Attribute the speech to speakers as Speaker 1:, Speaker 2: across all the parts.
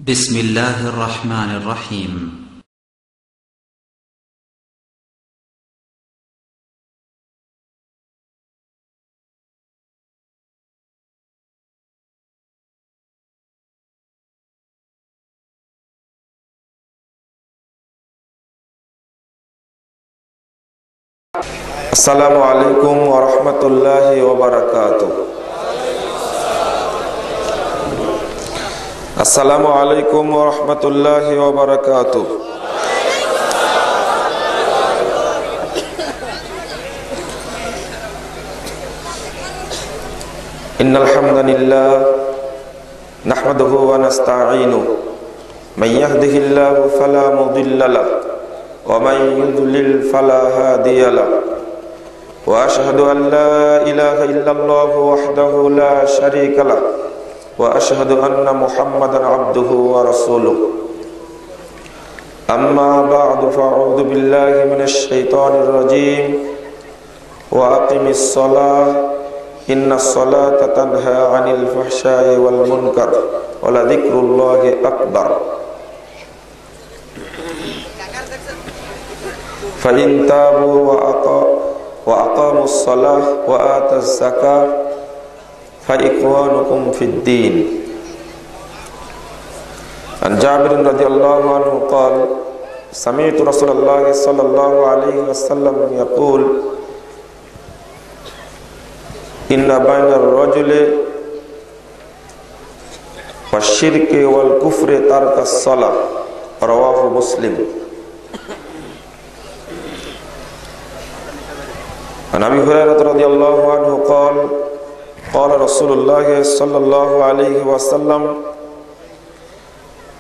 Speaker 1: بسم الله الرحمن الرحيم
Speaker 2: আসসালামু আলাইকুম ওয়া রাহমাতুল্লাহি ওয়া বারাকাতুহু। আসসালামু আলাইকুম ওয়া রাহমাতুল্লাহি ওয়া বারাকাতুহু। ইন্নাল হামদালিল্লাহ নাহমাদুহু ওয়া নাস্তাঈনুহু মান ইয়াহদিহিল্লাহু ফালা মুদিল্লা লাহু ওয়া মান ইউদ্লিল ফালা হাদিয়া লাহু وأشهد أن لا إله إلا الله وحده لا شريك له وأشهد أن محمدا عبده ورسوله أما بعد فأعوذ بالله من الشيطان الرجيم وأقم الصلاة إن الصلاة تنهى عن الفحشاء والمنكر ولذكر الله أكبر فإن تابوا وأقاموا الصلاة وآتوا الزكاة فإخوانكم في الدين. عن جابر رضي الله عنه قال سمعت رسول الله صلى الله عليه وسلم يقول إن بين الرجل والشرك والكفر ترك الصلاة رواه مسلم. عن أبي هريرة رضي الله عنه قال قال رسول الله صلى الله عليه وسلم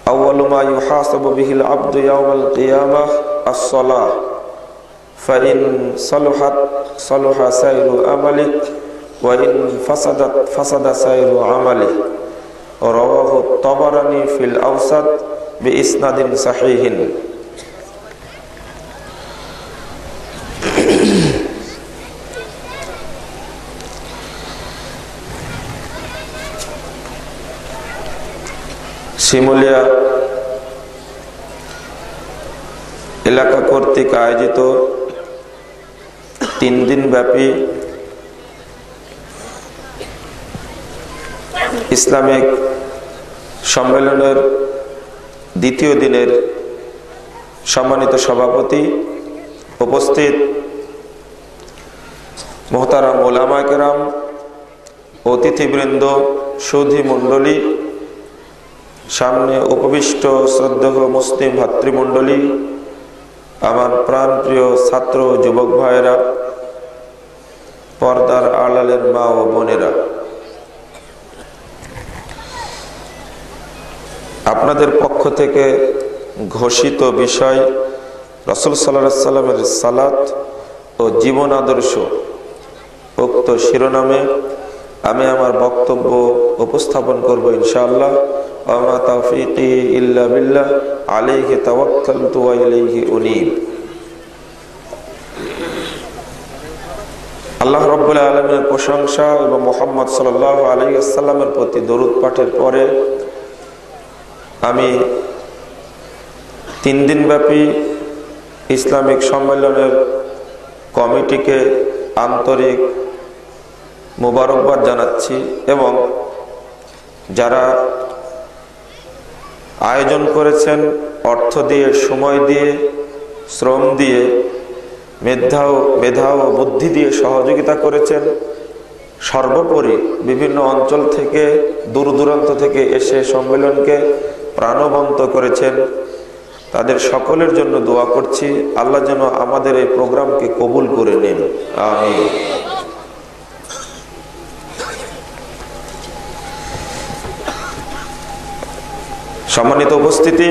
Speaker 2: أول ما يحاسب به العبد يوم القيامة الصلاة فإن صلحت صلح سائر عمله وإن فسدت فسد سائر عمله. رواه الطبراني في الأوسط بإسناد صحيح. শিমুলিয়া এলাকা কর্তৃক আয়োজিত 3 দিন ব্যাপী ইসলামিক সম্মেলনের দ্বিতীয় দিনের সম্মানিত সভাপতি, উপস্থিত মুহতারাম উলামায়ে কেরাম, অতিথিবৃন্দ, সুধী মণ্ডলী, সামনে উপবিষ্ট শ্রদ্ধেয় মুসলিম ভাতৃমণ্ডলী, আমার প্রাণপ্রিয় ছাত্র যুবক ভাইয়েরা, পর্দার আড়ালের মা ও বোনেরা, আপনাদের পক্ষ থেকে ঘোষিত বিষয় রাসূল সাল্লাল্লাহু আলাইহি সাল্লামের সালাত ও জীবন আদর্শ, উক্ত শিরোনামে আমি আমার বক্তব্য উপস্থাপন করব ইনশাআল্লাহ। ওয়া তাওফীকি ইল্লা বিল্লাহ আলাইহি তাওয়াক্কালতু ওয়া ইলাইহি উনীব। আল্লাহ রাব্বুল আলামিনের প্রশংসা এবং মুহাম্মদ সাল্লাল্লাহু আলাইহি ওয়াসাল্লামের প্রতি দরুদ পাঠের পরে আমি 3 দিন ব্যাপী ইসলামিক সম্মেলনের কমিটিকে আন্তরিক মোবারকবাদ জানাচ্ছি এবং যারা আয়োজন করেছেন, অর্থ দিয়ে, সময় দিয়ে, শ্রম দিয়ে, মেধা ও বুদ্ধি দিয়ে সহযোগিতা করেছেন, সর্বোপরি বিভিন্ন অঞ্চল থেকে, দূর দূরান্ত থেকে এসে সম্মেলনকে প্রাণবন্ত করেছেন, তাদের সকলের জন্য দোয়া করছি আল্লাহ যেন আমাদের এই প্রোগ্রামকে কবুল করে নেন, আমিন। সম্মানিত উপস্থিতি,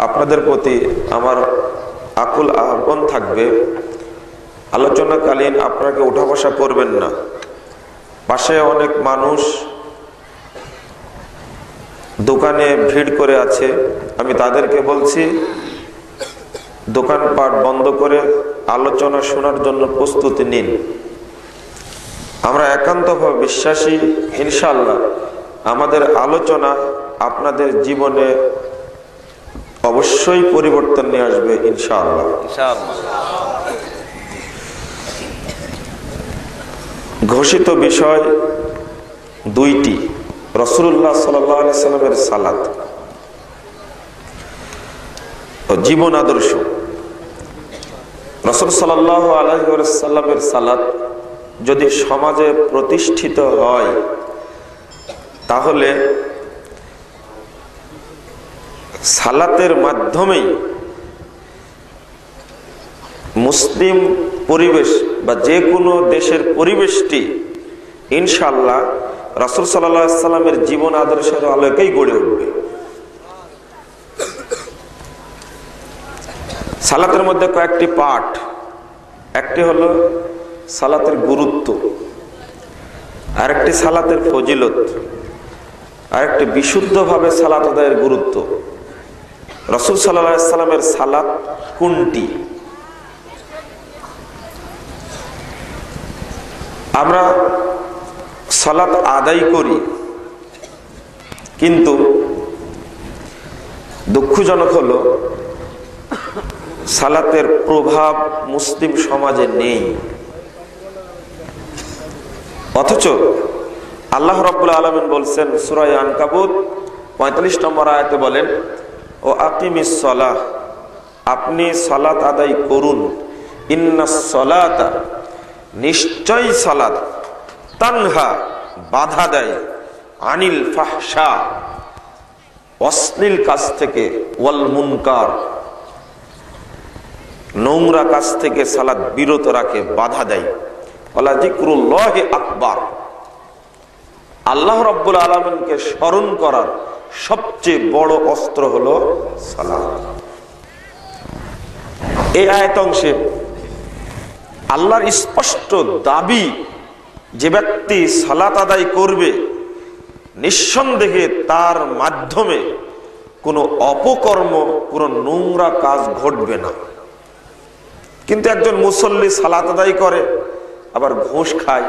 Speaker 2: আপনাদের প্রতি আমার আকুল আহ্বান থাকবে, আলোচনাকালীন আপনাকে উঠা বসা করবেন না। পাশে অনেক মানুষ দোকানে ভিড় করে আছে, আমি তাদেরকে বলছি দোকানপাট বন্ধ করে আলোচনা শোনার জন্য প্রস্তুতি নিন। আমরা একান্তভাবে বিশ্বাসী ইনশাআল্লাহ আমাদের আলোচনা আপনাদের জীবনে অবশ্যই পরিবর্তন নিয়ে আসবে ইনশাআল্লাহ। ঘোষিত বিষয় দুইটি, রাসূলুল্লাহ সাল্লাল্লাহু আলাইহি সাল্লামের সালাত ও জীবন আদর্শ। রাসূল সাল্লাল্লাহু আলাইহি ওয়াসাল্লামের সালাত যদি সমাজে প্রতিষ্ঠিত হয় তাহলে সালাতের মাধ্যমেই মুসলিম পরিবেশ বা যে কোনো দেশের পরিবেশটি ইনশাআল্লাহ রাসূল সাল্লাল্লাহু আলাইহি সাল্লামের জীবন আদর্শের আলোকেই গড়ে উঠবে। সালাতের মধ্যে কয়েকটি পাঠ, একটি হলো সালাতের গুরুত্ব, আরেকটি সালাতের ফজিলত, আরেকটি বিশুদ্ধভাবে সালাত আদায়ের গুরুত্ব। রাসূল সাল্লাল্লাহু আলাইহি সাল্লামের সালাত কোনটি? আমরা সালাত আদায় করি, কিন্তু দুঃখজনক হলো সালাতের প্রভাব মুসলিম সমাজে নেই। অথচ আল্লাহ রাব্বুল আলামিন বলছেন সূরা আনকাবুত 45 নম্বর আয়াতে বলেন, ও আকিমিস সালাহ, আপনি সালাত আদায় করুন, ইন্নাস সালাতা, নিশ্চয় সালাত, তানহা, বাধা দেয়, আনিল ফাহশা, অশ্লীল কাজ থেকে, ওয়াল মুনকার, নোংরা কাজ থেকে সালাত বিরত রাখে, বাধা দেয়। ওয়ালা যিকরুল্লাহি আকবার, আল্লাহ রাব্বুল আলামিনকে স্মরণ করার সবচেয়ে বড় অস্ত্র হলো সালাত। এই আয়াত অংশে আল্লাহর স্পষ্ট দাবি, যে ব্যক্তি সালাত আদায় করবে নিঃসন্দেহে তার মাধ্যমে কোনো অপকর্ম, কোনো নোংরা কাজ ঘটবে না। কিন্তু একজন মুসল্লি সালাত আদায় করে আবার ঘুষ খায়,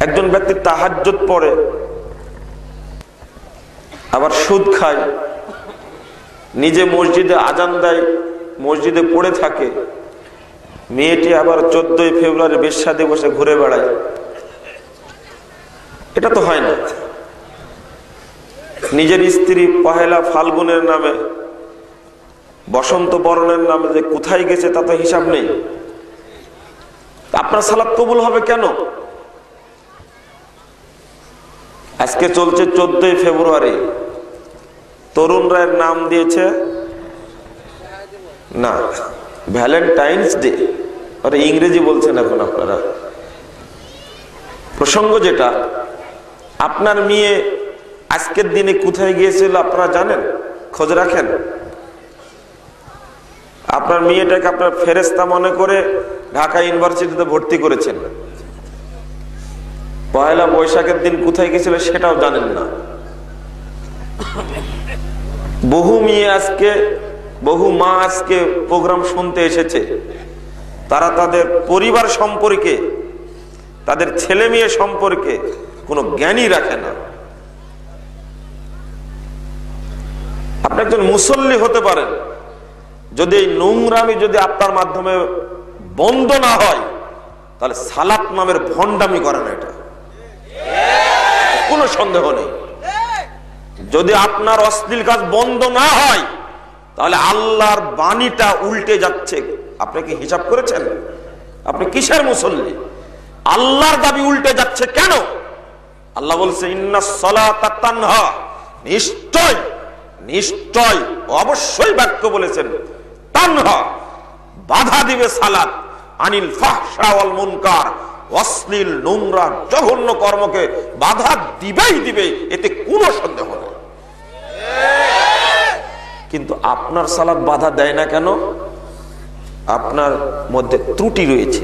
Speaker 2: একজন ব্যক্তি তাহাজ্জুদ পড়ে আবার সুদ খায়, নিজে মসজিদে আজান দেয়, মসজিদে পড়ে থাকে, মেয়েটি আবার 14 ফেব্রুয়ারি বেশ্যা দিবসে ঘুরে বেড়ায়। এটা তো হয় না। নিজের স্ত্রী পহেলা ফাল্গুনের নামে, বসন্ত বরণের নামে যে কোথায় গেছে তা তো হিসাব নেই। আপনার সালাত কবুল হবে কেন? আজকে চলছে 14 ফেব্রুয়ারি, তরুণরা এর নাম দিয়েছে না ভ্যালেন্টাইন্স ডে, আর ইংরেজি বলছেন এখন আপনারা। প্রসঙ্গ যেটা, আপনার মেয়ে আজকের দিনে কোথায় গিয়েছিল আপনারা জানেন? খোঁজ রাখেন? আপনার মেয়েটাকে আপনার ফেরেশতা মনে করে ঢাকা ইউনিভার্সিটিতে ভর্তি করেছেন, পয়লা বৈশাখের দিন কোথায় গেছিল সেটাও জানেন না। বহু মেয়ে আজকে, বহু মা আজকে প্রোগ্রাম শুনতে এসেছে, তারা তাদের পরিবার সম্পর্কে, তাদের ছেলে মেয়ে সম্পর্কে কোনো জ্ঞানই রাখে না। আপনি একজন মুসল্লি হতে পারেন, যদি এই নোংরামি যদি আপনার মাধ্যমে বন্ধ না হয় তাহলে সালাত নামের ভণ্ডামি করে না, এটা কোনো সন্দেহ নেই। যদি আপনার অশ্লীল কাজ বন্ধ না হয় তাহলে আল্লাহর বাণীটা উল্টে যাচ্ছে। আপনি কি হিসাব করেছেন? আপনি কিসের মুসল্লি? আল্লাহর দাবি উল্টে যাচ্ছে কেন? আল্লাহ বলছে ইন্নাস সালাতা তানহা, নিশ্চয়, নিশ্চয়, অবশ্যই বাক্য বলেছেন, তানহা, বাধা দিবে সালাত, আনিল ফাহশা ওয়াল মুনকার, অশ্লীল নোংরা জঘন্য কর্মকে বাধা দিবেই দিবে, এতে কোনো সন্দেহ নেই। কিন্তু আপনার সালাত বাধা দেয় না কেন? আপনার মধ্যে ত্রুটি রয়েছে।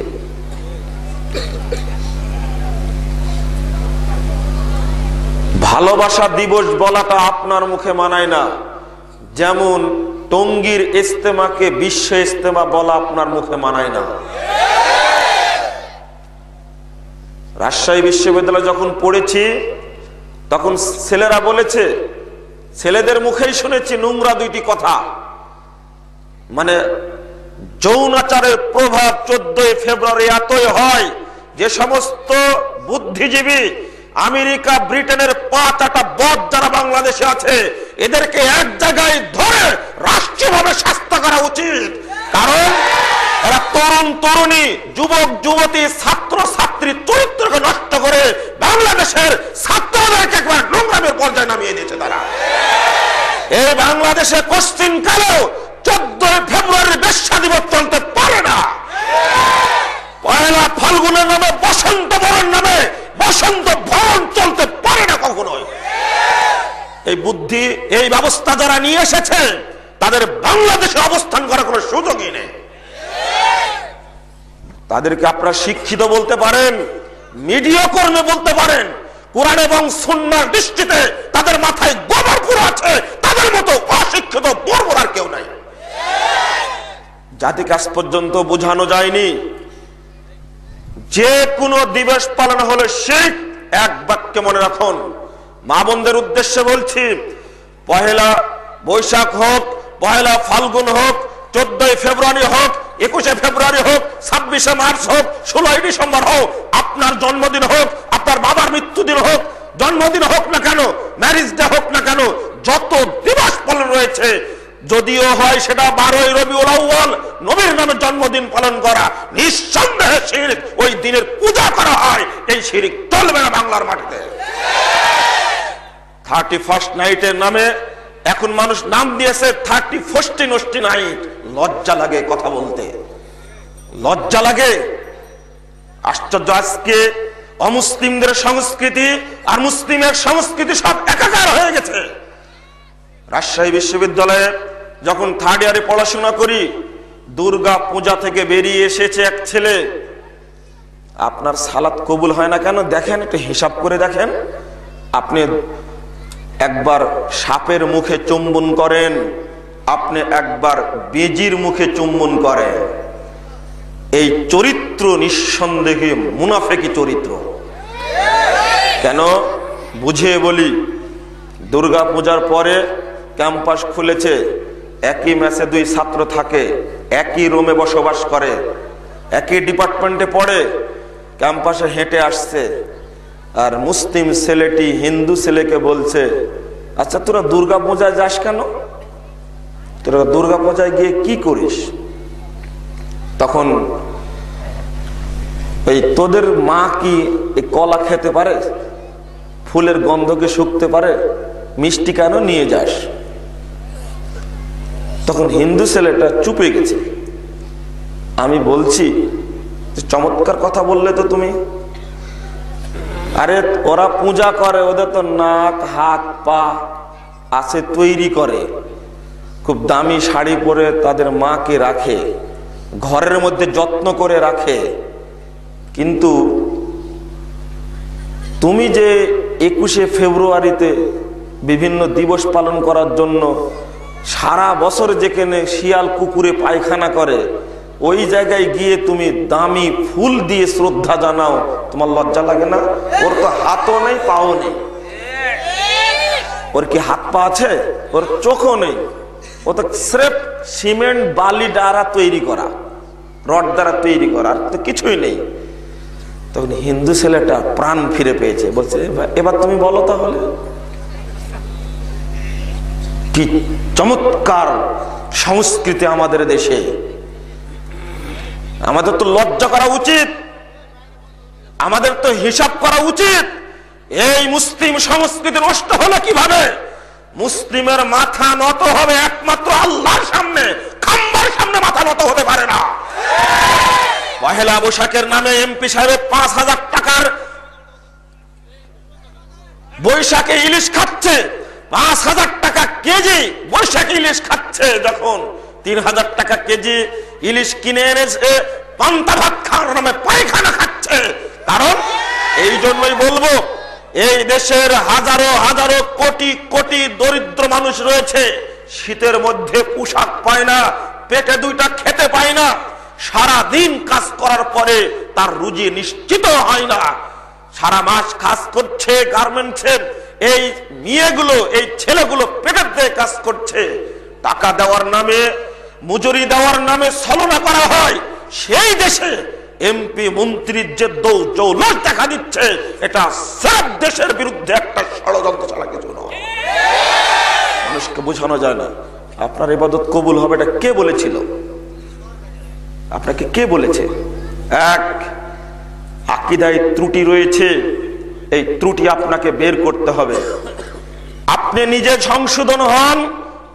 Speaker 2: ভালোবাসা দিবস বলাটা আপনার মুখে মানায় না, যেমন টঙ্গীর ইজতেমাকে বিশ্ব ইজতেমা বলা আপনার মুখে মানায় না। রাজশাহী বিশ্ববিদ্যালয়ে যখন পড়েছি তখন ছেলেরা বলেছে, ছেলেদের মুখেই শুনেছি নোংরা দুইটি কথা, মানে যৌনাচারের প্রভাব 14 ফেব্রুয়ারি এতই হয় যে সমস্ত বুদ্ধিজীবী আমেরিকা ব্রিটেনের 5-8টা বদ যারা বাংলাদেশে আছে এদেরকে এক জায়গায় ধরে রাষ্ট্রীয়ভাবে শাস্তি করা উচিত। কারণ এরা তরুণ তরুণী, যুবক যুবতী, ছাত্র ছাত্রী চরিত্রকে নষ্ট করে বাংলাদেশের ছাত্রদেরকে একবার নোংরামের পর্যায়ে নামিয়ে দিয়েছে তারা। এই বাংলাদেশে পশ্চিম কালেও 14 ফেব্রুয়ারি বেশ্যা দিবস চলতে পারে না। পয়লা ফাল্গুনের নামে বসন্ত বরণ নামে বসন্ত ভরণ চলতে পারে না কখনোই। এই বুদ্ধি, এই ব্যবস্থা যারা নিয়ে এসেছে তাদের বাংলাদেশে অবস্থান করার কোনো সুযোগই নেই। তাদেরকে আপনারা শিক্ষিত বলতে পারেন, মিডিয়াকর্মী বলতে পারেন, কোরআন এবং সুন্নাহর দৃষ্টিতে তাদের মাথায় গোবর পুরো আছে, তাদের মতো অশিক্ষিত বর্বর আর কেউ নাই। জাতিকে আজ পর্যন্ত বোঝানো যায়নি যে কোনো দিবস পালন হলে শিরক। এক বাক্যে মনে রাখুন, মা বোনদের উদ্দেশ্যে বলছি, পহেলা বৈশাখ হোক, পহেলা ফাল্গুন হোক, 14 ফেব্রুয়ারি হোক, 21 ফেব্রুয়ারি হোক, 26 মার্চ হোক, 16 ডিসেম্বর হোক, আপনার জন্মদিন হোক, আপনার বাবার মৃত্যুদিন হোক, জন্মদিন হোক না কেন, ম্যারেজ ডে হোক না কেন, যত দিবস পালন রয়েছে, যদিও হয় সেটা 12ই রবিউল আউয়াল, নবীর নামে জন্মদিন পালন করা, নিঃসন্দেহে শিরক। ওই দিনের পূজা করা হয়, এই শিরক চলবে না বাংলার মাটিতে। 31st নাইটের নামে এখন মানুষ নাম দিয়েছে 31st নাইট। লজ্জা লাগে কথা বলতে, লজ্জা লাগে। আশ্চর্য, আজকে অমুসলিমদের সংস্কৃতি আর মুসলিমের সংস্কৃতি সব একাকার হয়ে গেছে। রাজশাহী বিশ্ববিদ্যালয়ে যখন 3rd ইয়ারে পড়াশোনা করি, দুর্গা পূজা থেকে বেরিয়ে এসেছে এক ছেলে। আপনার সালাত কবুল হয় না কেন দেখেন, একটু হিসাব করে দেখেন। আপনি একবার সাপের মুখে চুম্বন করেন, আপনি একবার বেজির মুখে চুম্বন করেন, এই চরিত্র নিঃসন্দেহে মুনাফেকি চরিত্র। কেন বুঝিয়ে বলি, দুর্গা পূজার পরে ক্যাম্পাস খুলেছে, একই মেসে 2 ছাত্র থাকে, একই রুমে বসবাস করে, একই ডিপার্টমেন্টে পড়ে, ক্যাম্পাসে হেঁটে আসছে, আর মুসলিম ছেলেটি হিন্দু ছেলেকে বলছে, আচ্ছা তোরা দুর্গা পূজায় যাস কেন, তোরা দুর্গা পূজায় গিয়ে কি করিস? তখন এই তোদের মা কি কলা খেতে পারে, ফুলের গন্ধকে শুকতে পারে, মিষ্টি কেন নিয়ে যাস? তখন হিন্দু ছেলেটা চুপে গেছে। আমি বলছি, চমৎকার কথা বললে তো তুমি। আরে ওরা পূজা করে, ওদের তো নাক হাত পা আছে তৈরি করে, খুব দামি শাড়ি পরে তাদের মাকে রাখে, ঘরের মধ্যে যত্ন করে রাখে। কিন্তু তুমি যে 21 ফেব্রুয়ারিতে বিভিন্ন দিবস পালন করার জন্য সারা বছর যেখানে শিয়াল কুকুরে পায়খানা করে, ওই জায়গায় গিয়ে তুমি দামি ফুল দিয়ে শ্রদ্ধা জানাও, তোমার লজ্জা লাগে না? ওর তো হাতও নেই পাও নেই, ওর কি হাত পা আছে? ওর চোখও নেই, ও তো স্রেফ সিমেন্ট বালি দ্বারা তৈরি করা, রড দ্বারা তৈরি করা, আর তো কিছুই নেই। তখন হিন্দু ছেলেটা প্রাণ ফিরে পেয়েছে, বলছে এবার তুমি বলো তাহলে। কি চমৎকার সংস্কৃতি আমাদের দেশে! আমাদের তো লজ্জা করা উচিত, আমাদের তো হিসাব করা উচিত। এই মুসলিম সংস্কৃতি নষ্ট হলো কিভাবে? মুসলিমের মাথা নত হবে একমাত্র আল্লাহর সামনে, খাম্বার সামনে মাথা নত হতে পারে না। পহেলা বৈশাখের নামে এমপি সাহেব 5,000 টাকার বৈশাখে ইলিশ খাচ্ছে, 5,000 টাকা কেজি বৈশাখী ইলিশ খাচ্ছে। যখন 3,000 টাকা কেজি ইলিশ কিনে এনেছে, পান্তা ভাত খাওয়ার নামে পায়খানা খাচ্ছে। কারণ এই জন্যই বলবো, এই দেশের হাজারো হাজারো কোটি কোটি দরিদ্র মানুষ রয়েছে, শীতের মধ্যে পোশাক পায় না, পেটে 2টা খেতে পায় না, সারা দিন কাজ করার পরে তার রুজি নিশ্চিত হয় না, সারা মাস কাজ করছে গার্মেন্টসের, এই মেয়েগুলো, এই ছেলেগুলো পেটের দিয়ে কাজ করছে, টাকা দেওয়ার নামে, মজুরি দেওয়ার নামে ছলনা করা হয়, সেই দেশে এমপি মন্ত্রীর যে দৌলত দেখা দিচ্ছে, এটা সব দেশের বিরুদ্ধে একটা ষড়যন্ত্র ছাড়া কিছু নয়। মানুষকে বোঝানো যায় না। আপনার ইবাদত কবুল হবে এটা কে বলেছিল? আপনাকে কে বলেছে? এক, আকীদায় ত্রুটি রয়েছে, এই ত্রুটি আপনাকে বের করতে হবে। আপনি নিজে সংশোধন হন,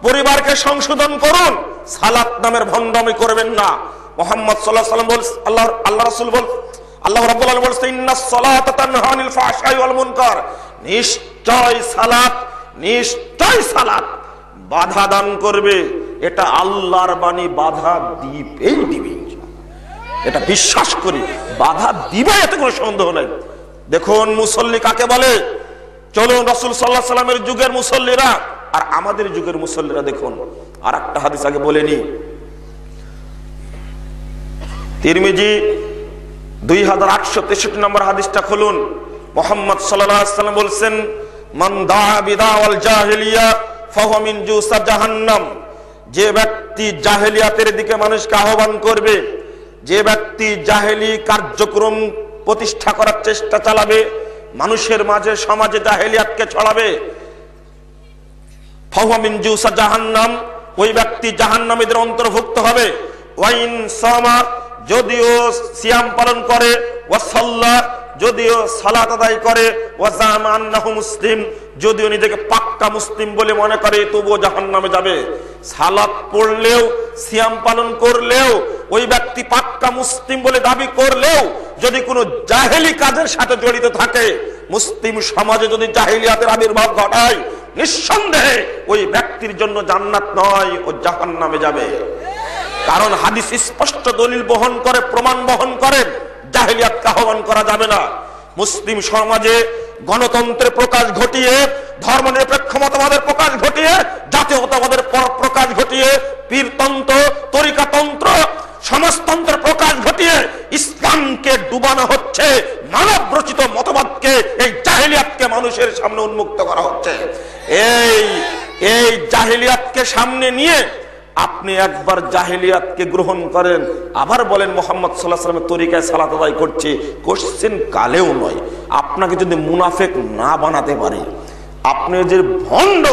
Speaker 2: পরিবারকে সংশোধন করুন, সালাত নামের ভণ্ডামি করবেন না। মুহাম্মদ সাল্লাল্লাহু আলাইহি ওয়াসাল্লাম বলেন, আল্লাহ রাসূল বলেন, আল্লাহ রাব্বুল আলামিন বলেন, ইন্নাস সালাতা তানহা আনিল ফাহশাই ওয়াল মুনকার, নিশ্চয় সালাত বাধা দান করবে। এটা আল্লাহর বাণী, বাধা দিবে, এটা বিশ্বাস করি, বাধা দিবে, এতে কোনো সন্দেহ নাই। দেখুন মুসল্লি কাকে বলে। চলুন রাসূল সাল্লাল্লাহু আলাইহি ওয়াসাল্লামের যুগের মুসল্লিরা আর আমাদের যুগের মুসল্লিরা দেখুন। আর একটা হাদিস আগে বলেনি, তিরমিজি 2863 নম্বর হাদিসটা খুলুন। মুহাম্মদ সাল্লাল্লাহু আলাইহি ওয়াসাল্লাম বলেন, মান দাআ বিদাওয়াল জাহিলিয়া ফাহুয়া মিন জুসা জাহান্নাম। যে ব্যক্তি জাহেলিয়াতের দিকে মানুষকে আহ্বান করবে, যে ব্যক্তি জাহেলি কার্যক্রম প্রতিষ্ঠা করার চেষ্টা চালাবে, মানুষের মাঝে সমাজে জাহেলিয়াতকে ছড়াবে, ফাহুয়া মিন জুসা জাহান্নাম, ওই ব্যক্তি জাহান্নামীদের অন্তর্ভুক্ত হবে। ওয়াইন সামা, যদিও সিয়াম পালন করে, ওয়া সাল্লা, যদিও সালাত আদায় করে, ওয়া জামা আন্নাহু মুসলিম, যদিও নিজেকে পাক্কা মুসলিম বলে মনে করে, তবুও জাহান্নামে যাবে। সালাত পড়লেও, সিয়াম পালন করলেও, ওই ব্যক্তি পাক্কা মুসলিম বলে দাবি করলেও যদি কোনো জাহেলি কাজের সাথে জড়িত থাকে, মুসলিম সমাজে যদি জাহেলিয়াতের আবির্ভাব ঘটায়, নিঃসন্দেহে ওই ব্যক্তির জন্য জান্নাত নয়, ও জাহান্নামে যাবে। কারণ হাদিস স্পষ্ট দলিল বহন করে, প্রমাণ বহন করে, জাহেলিয়াতকে আহ্বান করা যাবে না। মুসলিম সমাজে গণতন্ত্রের প্রকাশ ঘটিয়ে, ধর্মনিরপেক্ষ মতবাদের প্রকাশ ঘটিয়ে, জাতীয়তাবাদের প্রকাশ ঘটিয়ে, পীরতন্ত্র, তরিকাতন্ত্র, সমাজতন্ত্রের প্রকাশ ঘটিয়ে ইসলামকে ডুবানো হচ্ছে, মানব রচিত মতবাদকে, এই জাহেলিয়াতকে মানুষের সামনে উন্মুক্ত করা হচ্ছে। এই জাহেলিয়াতকে সামনে নিয়ে আপনি একবার জাহেলিয়াতকে গ্রহণ করেন, আবার বলেন মুহাম্মদ সাল্লাল্লাহু আলাইহি ওয়াসাল্লামের তরিকায় সালাত আদায় করছে, কোশ্চেন কালেও নয়। আপনাকে যদি মুনাফিক না বানাতে পারি, আপনি যে ভণ্ড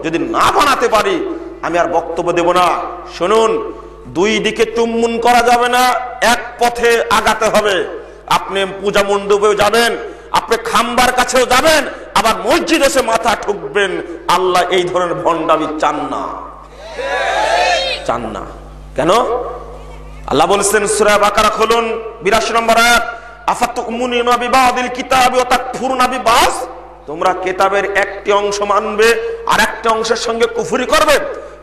Speaker 2: যদি না বানাতে পারি, আমি আর বক্তব্য দেব না। শুনুন, দুই দিকে চুম্বন করা যাবে না, এক পথে আগাতে হবে। আপনি পূজা মণ্ডপেও যাবেন, আপনি খাম্বার কাছেও যাবেন, আবার মসজিদে এসে মাথা ঠুকবেন। আল্লাহ এই ধরনের ভণ্ডামি চান না। কেন? আল্লাহ বলেছেন সূরা বাকারা খুলুন, 82 নম্বর আয়াত, আফাতুমিনুনা বিবাদিল কিতাবি ওয়া তাকফুরুনা বিবাস, তোমরা কিতাবের একটি অংশ মানবে আর একটা অংশের সঙ্গে কুফরি করবে।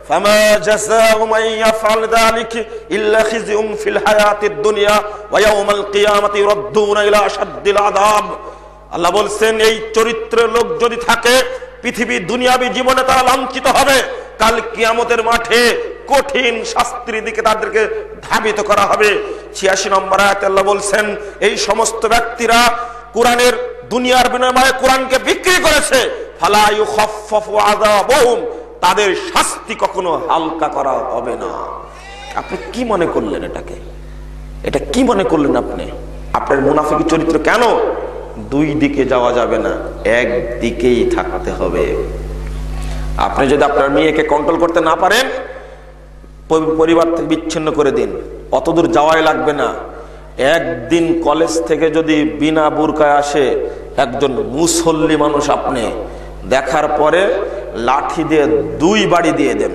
Speaker 2: ফামা জাযাউ মান ইয়াফআল যালিকা ইল্লা খিযুন ফিল হায়াতিদ দুনিয়া ওয়া ইয়াউমাল কিয়ামাতি ইউরাদ্দুনা ইলা আশাদ্দিল আযাব। আল্লাহ বলেন এই চরিত্রের লোক যদি থাকে, পৃথিবী দুনিয়াবী জীবনে তারা লাঞ্ছিত হবে, কাল কিয়ামতের মাঠে কঠিন শাস্তির দিকে তাদেরকে ধাবিত করা হবে। 86 নম্বর আয়াতে আল্লাহ বলছেন, এই সমস্ত ব্যক্তিরা কোরআনের দুনিয়ার বিনিময়ে কোরআনকে বিক্রি করেছে, ফালা ইউখাফফাফু আযাবুহুম, তাদের শাস্তি কখনো হালকা করা হবে না। আপনি কি মনে করলেন এটাকে? এটা কি মনে করলেন আপনি? আপনার মুনাফিক চরিত্র কেন? দুই দিকে যাওয়া যাবে না, এক দিকেই থাকতে হবে। আপনি যদি আপনার মেয়েকে কন্ট্রোল করতে না পারেন, পরিবার থেকে বিচ্ছিন্ন করে দিন, অতদূর যাওয়াই লাগবে না। একদিন কলেজ থেকে যদি বিনা বুরকায় আসে একজন মুসল্লি মানুষ, আপনি দেখার পরে লাঠি দিয়ে 2 বাড়ি দিয়ে দেন,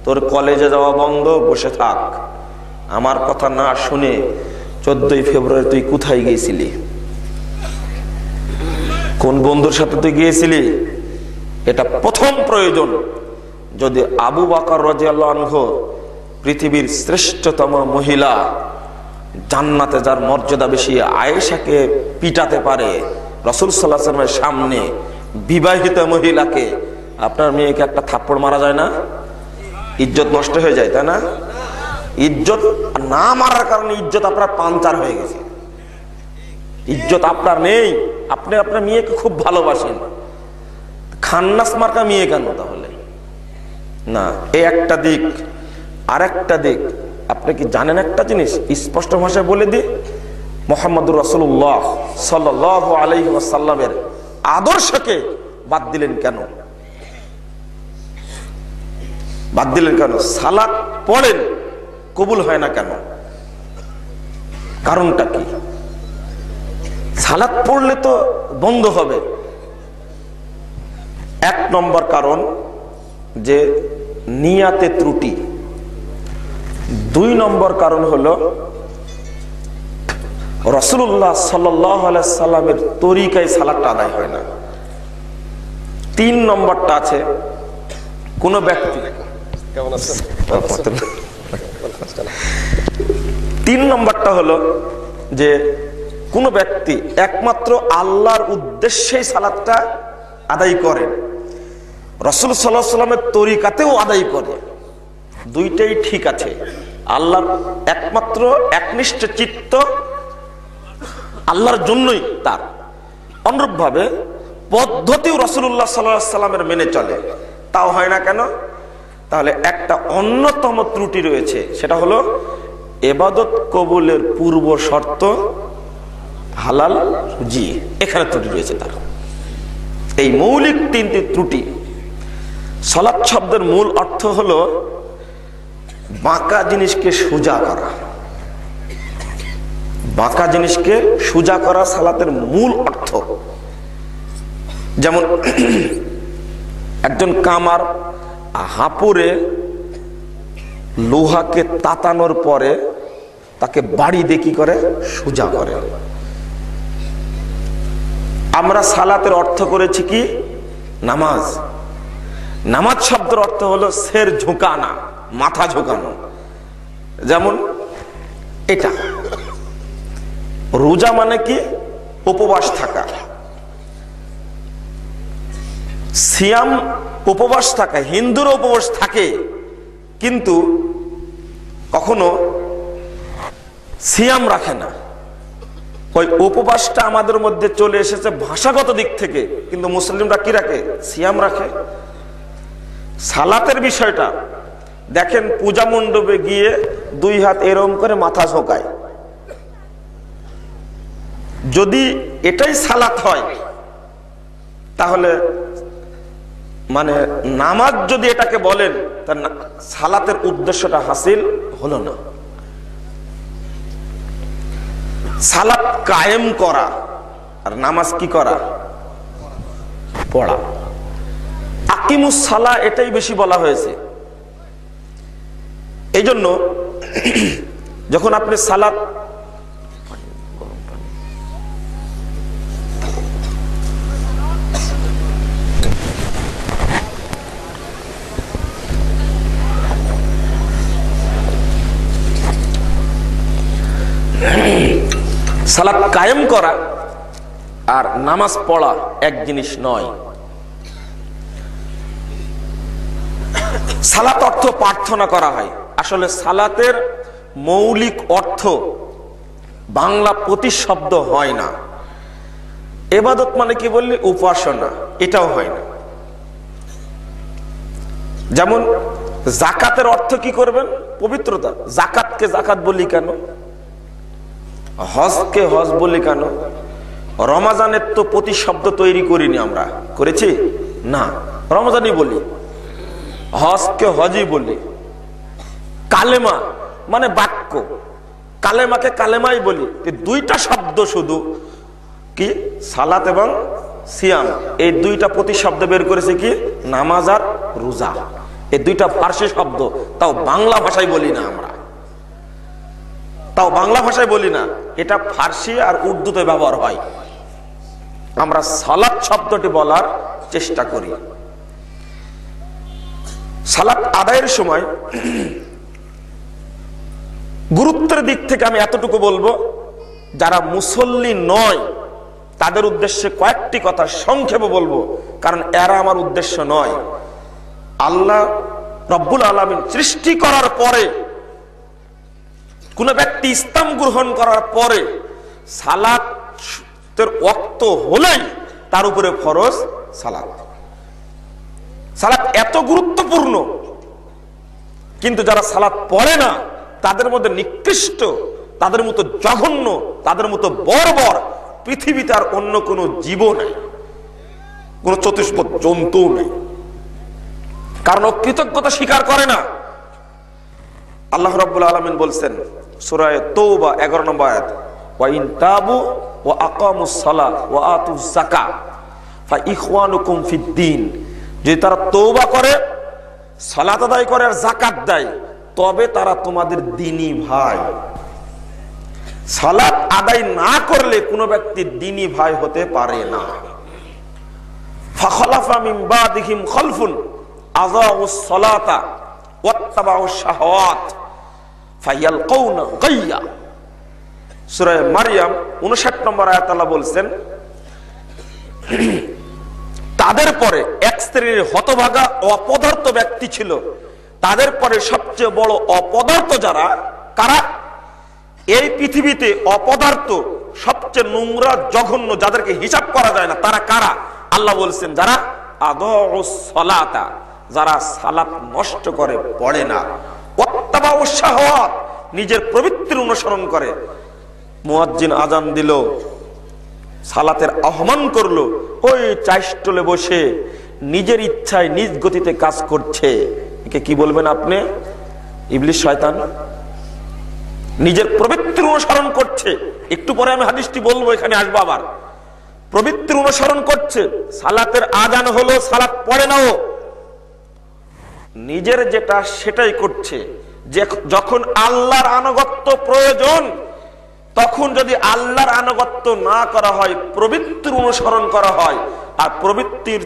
Speaker 2: তোর কলেজে যাওয়া বন্ধ, বসে থাক। আমার কথা না শুনে 14ই ফেব্রুয়ারি তুই কোথায় গিয়েছিলি? কোন বন্ধুর সাথে তুই গিয়েছিলি? এটা প্রথম প্রয়োজন। যদি আবু বকর রাদিয়াল্লাহু আনহু, পৃথিবীর শ্রেষ্ঠতম মহিলা, জান্নাতে যার মর্যাদা বেশি, আয়েশাকে পিটাতে পারে, রাসূল সাল্লাল্লাহু আলাইহি ওয়াসাল্লামের সামনে বিবাহিত মহিলাকে, আপনার মেয়েকে একটা থাপ্পড় মারা যায় না? ইজ্জত নষ্ট হয়ে যায়, তাই না? ইজ্জত না মারার কারণে ইজ্জত আপনার পাঞ্চার হয়ে গেছে, ইজ্জত আপনার নেই। আপনি আপনার মেয়েকে খুব ভালোবাসেন, খান্নাস মার্কা মেয়ে কেন তাহলে? না, এই একটা দিক। আর একটা দিক, আপনি কি জানেন একটা জিনিস স্পষ্ট ভাষায় বলে দিই, মুহাম্মদুর রাসূলুল্লাহ সাল্লাল্লাহু আলাইহি ওয়াসাল্লামের আদর্শকে বাদ দিলেন কেন? বাদ দিলেন কেন? সালাত পড়েন, কবুল হয় না কেন? কারণটা কি? সালাত পড়লে তো বন্ধ হবে। এক নম্বর কারণ যে নিয়াতে ত্রুটি। দুই নম্বর কারণ হলো রাসূলুল্লাহ সাল্লাল্লাহু আলাইহি সাল্লামের তরিকায় সালাতটা আদায় হয় না। তিন নম্বরটা আছে কোন ব্যক্তি, তিন নম্বরটা হলো যে কোন ব্যক্তি একমাত্র আল্লাহর উদ্দেশ্যে সালাতটা আদায় করে, রাসূল সাল্লাল্লাহু আলাইহি সাল্লামের তরিকাতেও আদায় করে, দুইটাই ঠিক আছে, আল্লাহর একমাত্র একনিষ্ঠ চিত্ত আল্লাহর জন্যই তার, অনুরূপভাবে পদ্ধতিও রাসূলুল্লাহ সাল্লাল্লাহু আলাইহি সাল্লামের মেনে চলে, তাও হয় না কেন? তাহলে একটা অন্যতম ত্রুটি রয়েছে, সেটা হলো ইবাদত কবুলের পূর্ব শর্ত হালাল রুজি, এখানে ত্রুটি রয়েছে তার। এই মৌলিক তিনটি ত্রুটি। সালাত শব্দের মূল অর্থ হলো বাঁকা জিনিসকে সোজা করা, বাঁকা জিনিসকে সোজা করা সালাতের মূল অর্থ। যেমন একজন কামার হাঁপুরে লোহাকে তাতানোর পরে তাকে বাড়ি দিয়ে কি করে? সোজা করে। আমরা সালাতের অর্থ করেছি কি? নামাজ। নামাজ শব্দের অর্থ হলো সের ঝুঁকানা, মাথা ঝুঁকানো। যেমন এটা রোজা মানে কি? উপবাস থাকা। সিয়াম উপবাস থাকা, হিন্দুরও উপবাস থাকে, কিন্তু কখনো সিয়াম রাখে না। ওই উপবাসটা আমাদের মধ্যে চলে এসেছে ভাষাগত দিক থেকে, কিন্তু মুসলিমরা কি রাখে? সিয়াম রাখে। সালাতের বিষয়টা দেখেন, পূজা মণ্ডপে গিয়ে দুই হাত এরম করে মাথা ঝোঁকায়। যদি এটাই সালাত হয়, তাহলে মানে নামাজ যদি এটাকে বলেন, তার সালাতের উদ্দেশ্যটা হাসিল হলো না। সালাত কায়েম করা আর নামাজ কি করা? পড়া। আকিমুস সালা এটাই বেশি বলা হয়েছে। এই জন্য যখন আপনি সালাত সালাত কায়েম করা আর নামাজ পড়া এক জিনিস নয়। সালাত অর্থ প্রার্থনা করা হয়। আসলে সালাতের মৌলিক অর্থ বাংলা প্রতিশব্দ হয় না। ইবাদত মানে কি বললি? উপাসনা, এটাও হয় না। যেমন যাকাতের অর্থ কি করবেন? পবিত্রতা। যাকাতকে যাকাত বলি কেন? হজকে হজ বলি কেন? রমাজানের তো প্রতিশব্দ তৈরি করিনি আমরা, করেছি না, রমজানই বলি, হজকে হজই বলি। কালেমা মানে বাক্য, কালেমাকে কালেমাই বলি। দুইটা শব্দ শুধু কি? সালাত এবং সিয়াম, এই দুইটা প্রতিশব্দ বের করেছে কি? নামাজ আর রোজা। এই দুইটা ফার্সি শব্দ, তাও বাংলা ভাষায় বলি না আমরা, তাও বাংলা ভাষায় বলি না, এটা ফার্সি আর উর্দুতে ব্যবহার হয়। আমরা সালাত শব্দটি বলার চেষ্টা করি। সালাত আদায়ের সময় গুরুত্বের দিক থেকে আমি এতটুকু বলবো, যারা মুসল্লি নয় তাদের উদ্দেশ্যে কয়েকটি কথা সংক্ষেপে বলবো, কারণ এরা আমার উদ্দেশ্য নয়। আল্লাহ রব্বুল আলামিন সৃষ্টি করার পরে, কোন ব্যক্তি ইসলাম গ্রহণ করার পরে সালাতের ওয়াক্ত হলেই তার উপরে ফরজ সালাত। সালাত এত গুরুত্বপূর্ণ, কিন্তু যারা সালাত পড়ে না তাদের মধ্যে নিকৃষ্ট, তাদের মতো জঘন্য, তাদের মতো বর্বর পৃথিবীতে আর অন্য কোনো জীব নেই, কোন চতুষ্পদ জন্তু নেই। কারণ ও কৃতজ্ঞতা স্বীকার করে না। আল্লাহ রাব্বুল আলামিন বলছেন সূরা তাওবা 11 নম্বর আয়াত, ওয়া ইন তাবু ওয়া আকামুস সালাহ ওয়া আতুজ যাকাত ফা ইখওয়ানুকুম ফিদ্দিন, যদি তারা তওবা করে, সালাত আদায় করে আর যাকাত দেয়, তবে তারা তোমাদের দ্বীনি ভাই। সালাত আদায় না করলে কোন ব্যক্তি দ্বীনি ভাই হতে পারে না। ফাখলাফা মিন বাদিহিম খালফুন আযাউস সালাতা ওয়াত্তাবাউশ শাহাওয়াত ফায়ালকাউনা গায়্যা। সূরা মারইয়াম 59 নম্বর আয়াত আল্লাহ বলছেন, তাদের পরে এক শ্রেণীর হতভাগা অপদার্থ ব্যক্তি ছিল, তাদের পরে সবচেয়ে বড় অপদার্থ যারা, কারা? এই পৃথিবীতে অপদার্থ সবচেয়ে নোংরা জঘন্য, যাদেরকে হিসাব করা যায় না, তারা কারা? আল্লাহ বলছেন যারা আযাউস সালাতা, যারা সালাত নষ্ট করে, পড়ে না, ওয়াত্তাবাউশ শাহাওয়াত, নিজের প্রবৃত্তির অনুসরণ করে। মুয়াজ্জিন আজান দিল, সালাতের আহ্বান করলো, ওই চাইষ্টলে বসে নিজের ইচ্ছায় নিজ গতিতে কাজ করছে, একে কি বলবেন আপনি? ইবলিস, শয়তান। নিজের প্রবৃত্তির অনুসরণ করছে। একটু পরে আমি হাদিসটি বলবো, এখানে আসবো আবার। প্রবৃত্তির অনুসরণ করছে, সালাতের আজান হলো, সালাত পড়ে নাও, নিজের যেটা সেটাই করছে। যে যখন আল্লাহর আনুগত্য প্রয়োজন, তখন যদি আল্লাহর আনুগত্য না করা হয়, প্রবৃত্তির অনুসরণ করা হয়, আর প্রবৃত্তির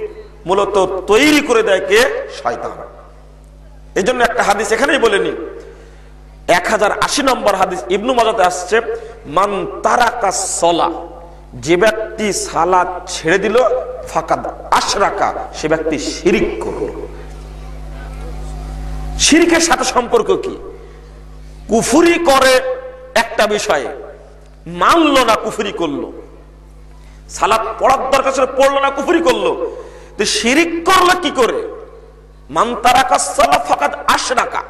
Speaker 2: মূলত তৈরি করে দেয় কে? শয়তান। এই জন্য একটা হাদিস এখানেই বলেনি, 1080 নম্বর হাদিস ইবনু মাজাতে আসছে, মান তারাকা সলা, যে ব্যক্তি সালাত ছেড়ে দিল, ফাকাদ আশরাকা, সে ব্যক্তি শিরিক করল। শিরকের সাথে সম্পর্ক কি? কুফরি করে একটা বিষয়ে, মানলো না, কুফরি করলো। সালাত পড়ার দরকার ছিল, পড়লো না, কুফরি করলো। তো শিরিক করলো কি করে? মান তারাকা সালাত ফাকাদ আশরাকা,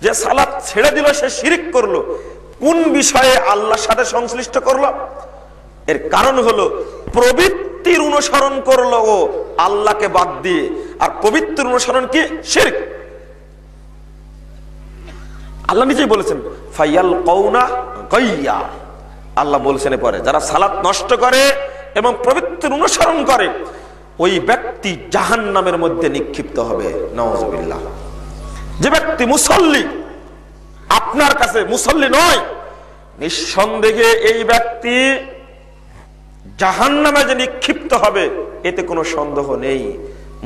Speaker 2: যে সালাত ছেড়ে দিল সে শিরিক করলো। কোন বিষয়ে? আল্লাহর সাথে সংশ্লিষ্ট করলো। এর কারণ হলো প্রবৃত্তির অনুসরণ করলো ও আল্লাহকে বাদ দিয়ে, আর পবিত্র অনুসরণ কি? শিরক। আল্লাহ নিজেই বলেছেন ফায়ালকাউনা গায়্যা। আল্লাহ বলছেন পরে, যারা সালাত নষ্ট করে এবং পবিত্র অনুসরণ করে, ওই ব্যক্তি জাহান্নামের মধ্যে নিক্ষিপ্ত হবে। নাউযুবিল্লাহ। যে ব্যক্তি মুসল্লি, আপনার কাছে মুসল্লি নয়, নিঃসন্দেহে এই ব্যক্তি জাহান্নামে যে নিক্ষিপ্ত হবে, এতে কোনো সন্দেহ নেই।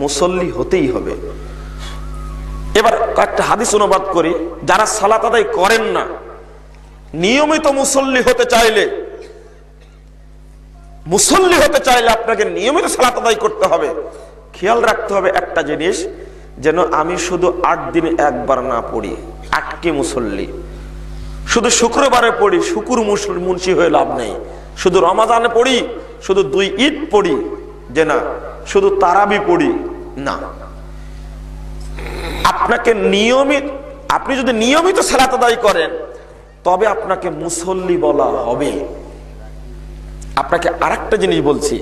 Speaker 2: মুসল্লি হতেই হবে। এবার কয়েকটা হাদিস অনুবাদ করি। যারা সালাত আদায় করেন না, নিয়মিত মুসল্লি হতে চাইলে, আপনাকে নিয়মিত সালাত আদায় করতে হবে। খেয়াল রাখতে হবে একটা জিনিস, যেন আমি শুধু 8 দিনে একবার না পড়ি, আটকে মুসল্লি। শুধু শুক্রবারে পড়ি, শুকুর মুন্সি হয়ে লাভ নেই। শুধু রমাজানে পড়ি, শুধু 2 ঈদ পড়ি, যে না শুধু তারাবি পড়ি, না। আপনাকে নিয়মিত, আপনি যদি নিয়মিত সালাত আদায় করেন, তবে আপনাকে মুসল্লি বলা হবে। আপনাকে আরেকটা জিনিস বলছি,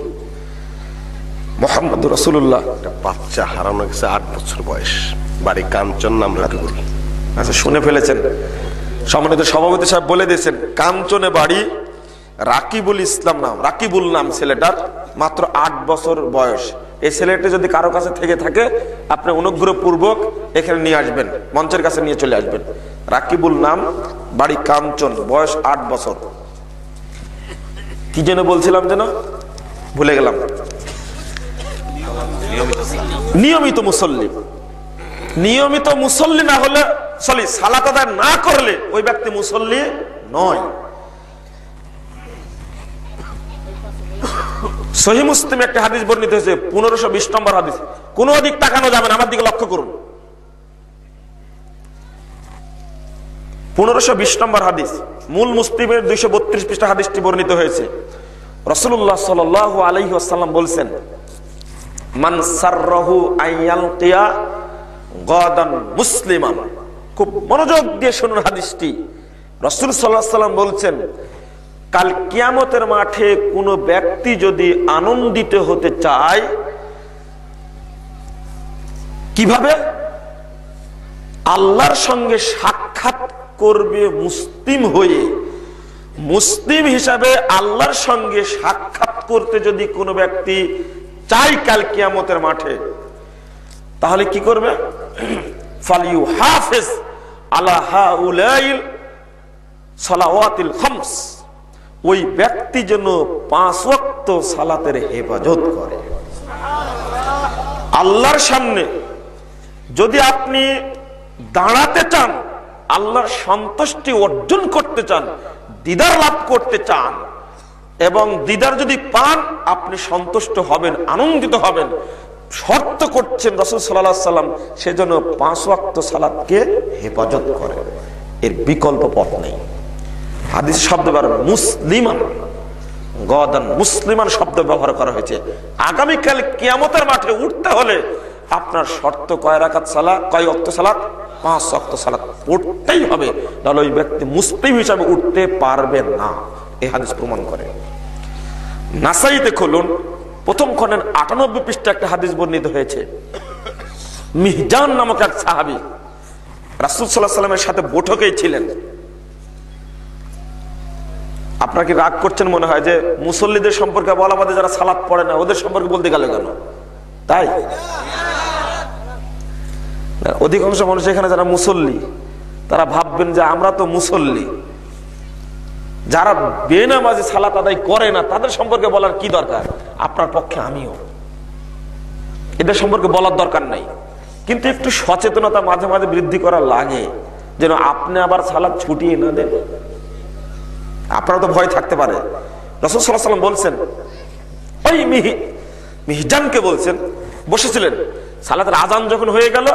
Speaker 2: মুহাম্মদ রাসূলুল্লাহ,
Speaker 3: একটা বাচ্চা হারানো গেছে 8 বছর বয়স, বাড়ি কাঞ্চন, নাম রাকিবুল।
Speaker 2: আচ্ছা, শুনে ফেলেছেন। সম্মানিত সভাপতি সাহেব বলে দিয়েছেন, কাঞ্চনে বাড়ি, রাকিবুল ইসলাম নাম, রাকিবুল নাম ছেলেটার, মাত্র 8 বছর বয়স। এই ছেলেটা যদি কারো কাছে থেকে থাকে, আপনি অনুগ্রহপূর্বক এখানে নিয়ে আসবেন, মঞ্চের কাছে নিয়ে চলে আসবেন। রাকিবুল নাম, বাড়ি কাঞ্চন, বয়স 8 বছর। কি যেন বলছিলাম, যেন ভুলে গেলাম। নিয়মিত মুসল্লি। নিয়মিত মুসল্লি না হলে, সালাত আদায় না করলে ওই ব্যক্তি মুসল্লি নয়। সহিহ মুসলিমে একটা হাদিস বর্ণিত হয়েছে, 1520 নম্বর হাদিস। কোন দিক তাকানো যাবে না, আমার দিকে লক্ষ্য করুন। 1520 নম্বর হাদিস, মূল মুসলিমের 232 পৃষ্ঠা হাদিসটি বর্ণিত হয়েছে। রাসূলুল্লাহ সাল্লাল্লাহু আলাইহি ওয়াসাল্লাম বলছেন, মান সাররাহু আইয়ালকিয়া গাদান মুসলিমান। খুব মনোযোগ দিয়ে শুনুন হাদিসটি। রাসূল সাল্লাল্লাহু আলাইহি ওয়াসাল্লাম বলছেন, কাল কিয়ামতের মাঠে কোনো ব্যক্তি যদি আনন্দিত হতে চায়, কিভাবে? আল্লাহর সঙ্গে সাক্ষাৎ করবে মুসলিম হয়ে। মুসলিম হিসাবে আল্লাহর সঙ্গে সাক্ষাৎ করতে যদি কোনো ব্যক্তি চাই কাল কিয়ামতের মাঠে, তাহলে কি করবে? ফালিউহাফিজ আলা হাউলাইল সালাওয়াতিল খামস। ওই ব্যক্তি যেন 5 ওয়াক্ত সালাতের হেফাজত করে। আল্লাহর সামনে যদি আপনি দাঁড়াতে চান, আল্লাহর সন্তুষ্টি অর্জন করতে চান, দিদার লাভ করতে চান, এবং দিদার যদি পান আপনি সন্তুষ্ট হবেন, আনন্দিত হবেন, শর্ত করছেন রাসূল সাল্লাল্লাহু আলাইহি ওয়াসাল্লাম সেজন্য 5 ওয়াক্ত সালাতকে হেফাজত করে। এর বিকল্প পথ নেই। হাদিস শব্দ ব্যবহার মুসলিমান, গাদান মুসলিমান শব্দ ব্যবহার করা হয়েছে। আগামীকাল কিয়ামতের মাঠে উঠতে হলে আপনার শর্ত কয় রাকাত সালাত, কয় ওয়াক্ত সালাত? 5 ওয়াক্ত সালাত পড়তেই হবে, নাহলে ওই ব্যক্তি মুসলিম হিসাবে উঠতে পারবে না। এই হাদিস প্রমাণ করে। নাসাইতে খুলুন, প্রথম খণ্ডের 98 পৃষ্ঠা একটা হাদিস বর্ণিত হয়েছে। মিহজান নামক এক সাহাবী রাসূল সাল্লাল্লাহু আলাইহি ওয়াসাল্লামের সাথে বৈঠকেই ছিলেন। আপনারা কি রাগ করছেন মনে হয় যে মুসল্লিদের সম্পর্কে বলা বাদে যারা সালাত পড়ে না ওদের সম্পর্কে বলতে গেল কেন? তাই অধিকাংশ মানুষ এখানে যারা মুসল্লি তারা ভাববেন যে আমরা তো মুসল্লি, যারা বেনামাজি সালাত আদায় করে না তাদের সম্পর্কে বলার কি দরকার? আপনার পক্ষে আমিও এদের সম্পর্কে বলার দরকার নাই, কিন্তু একটু সচেতনতা মাঝে মাঝে বৃদ্ধি করা লাগে, যেন আপনি আবার সালাত ছুটিয়ে না দেন। আপনারা তো ভয় থাকতে পারে। রাসূল সাল্লাল্লাহু আলাইহি ওয়াসাল্লাম বলছেন, ওই মিহজানকে বলছেন, বসেছিলেন, সালাতের আজান যখন হয়ে গেল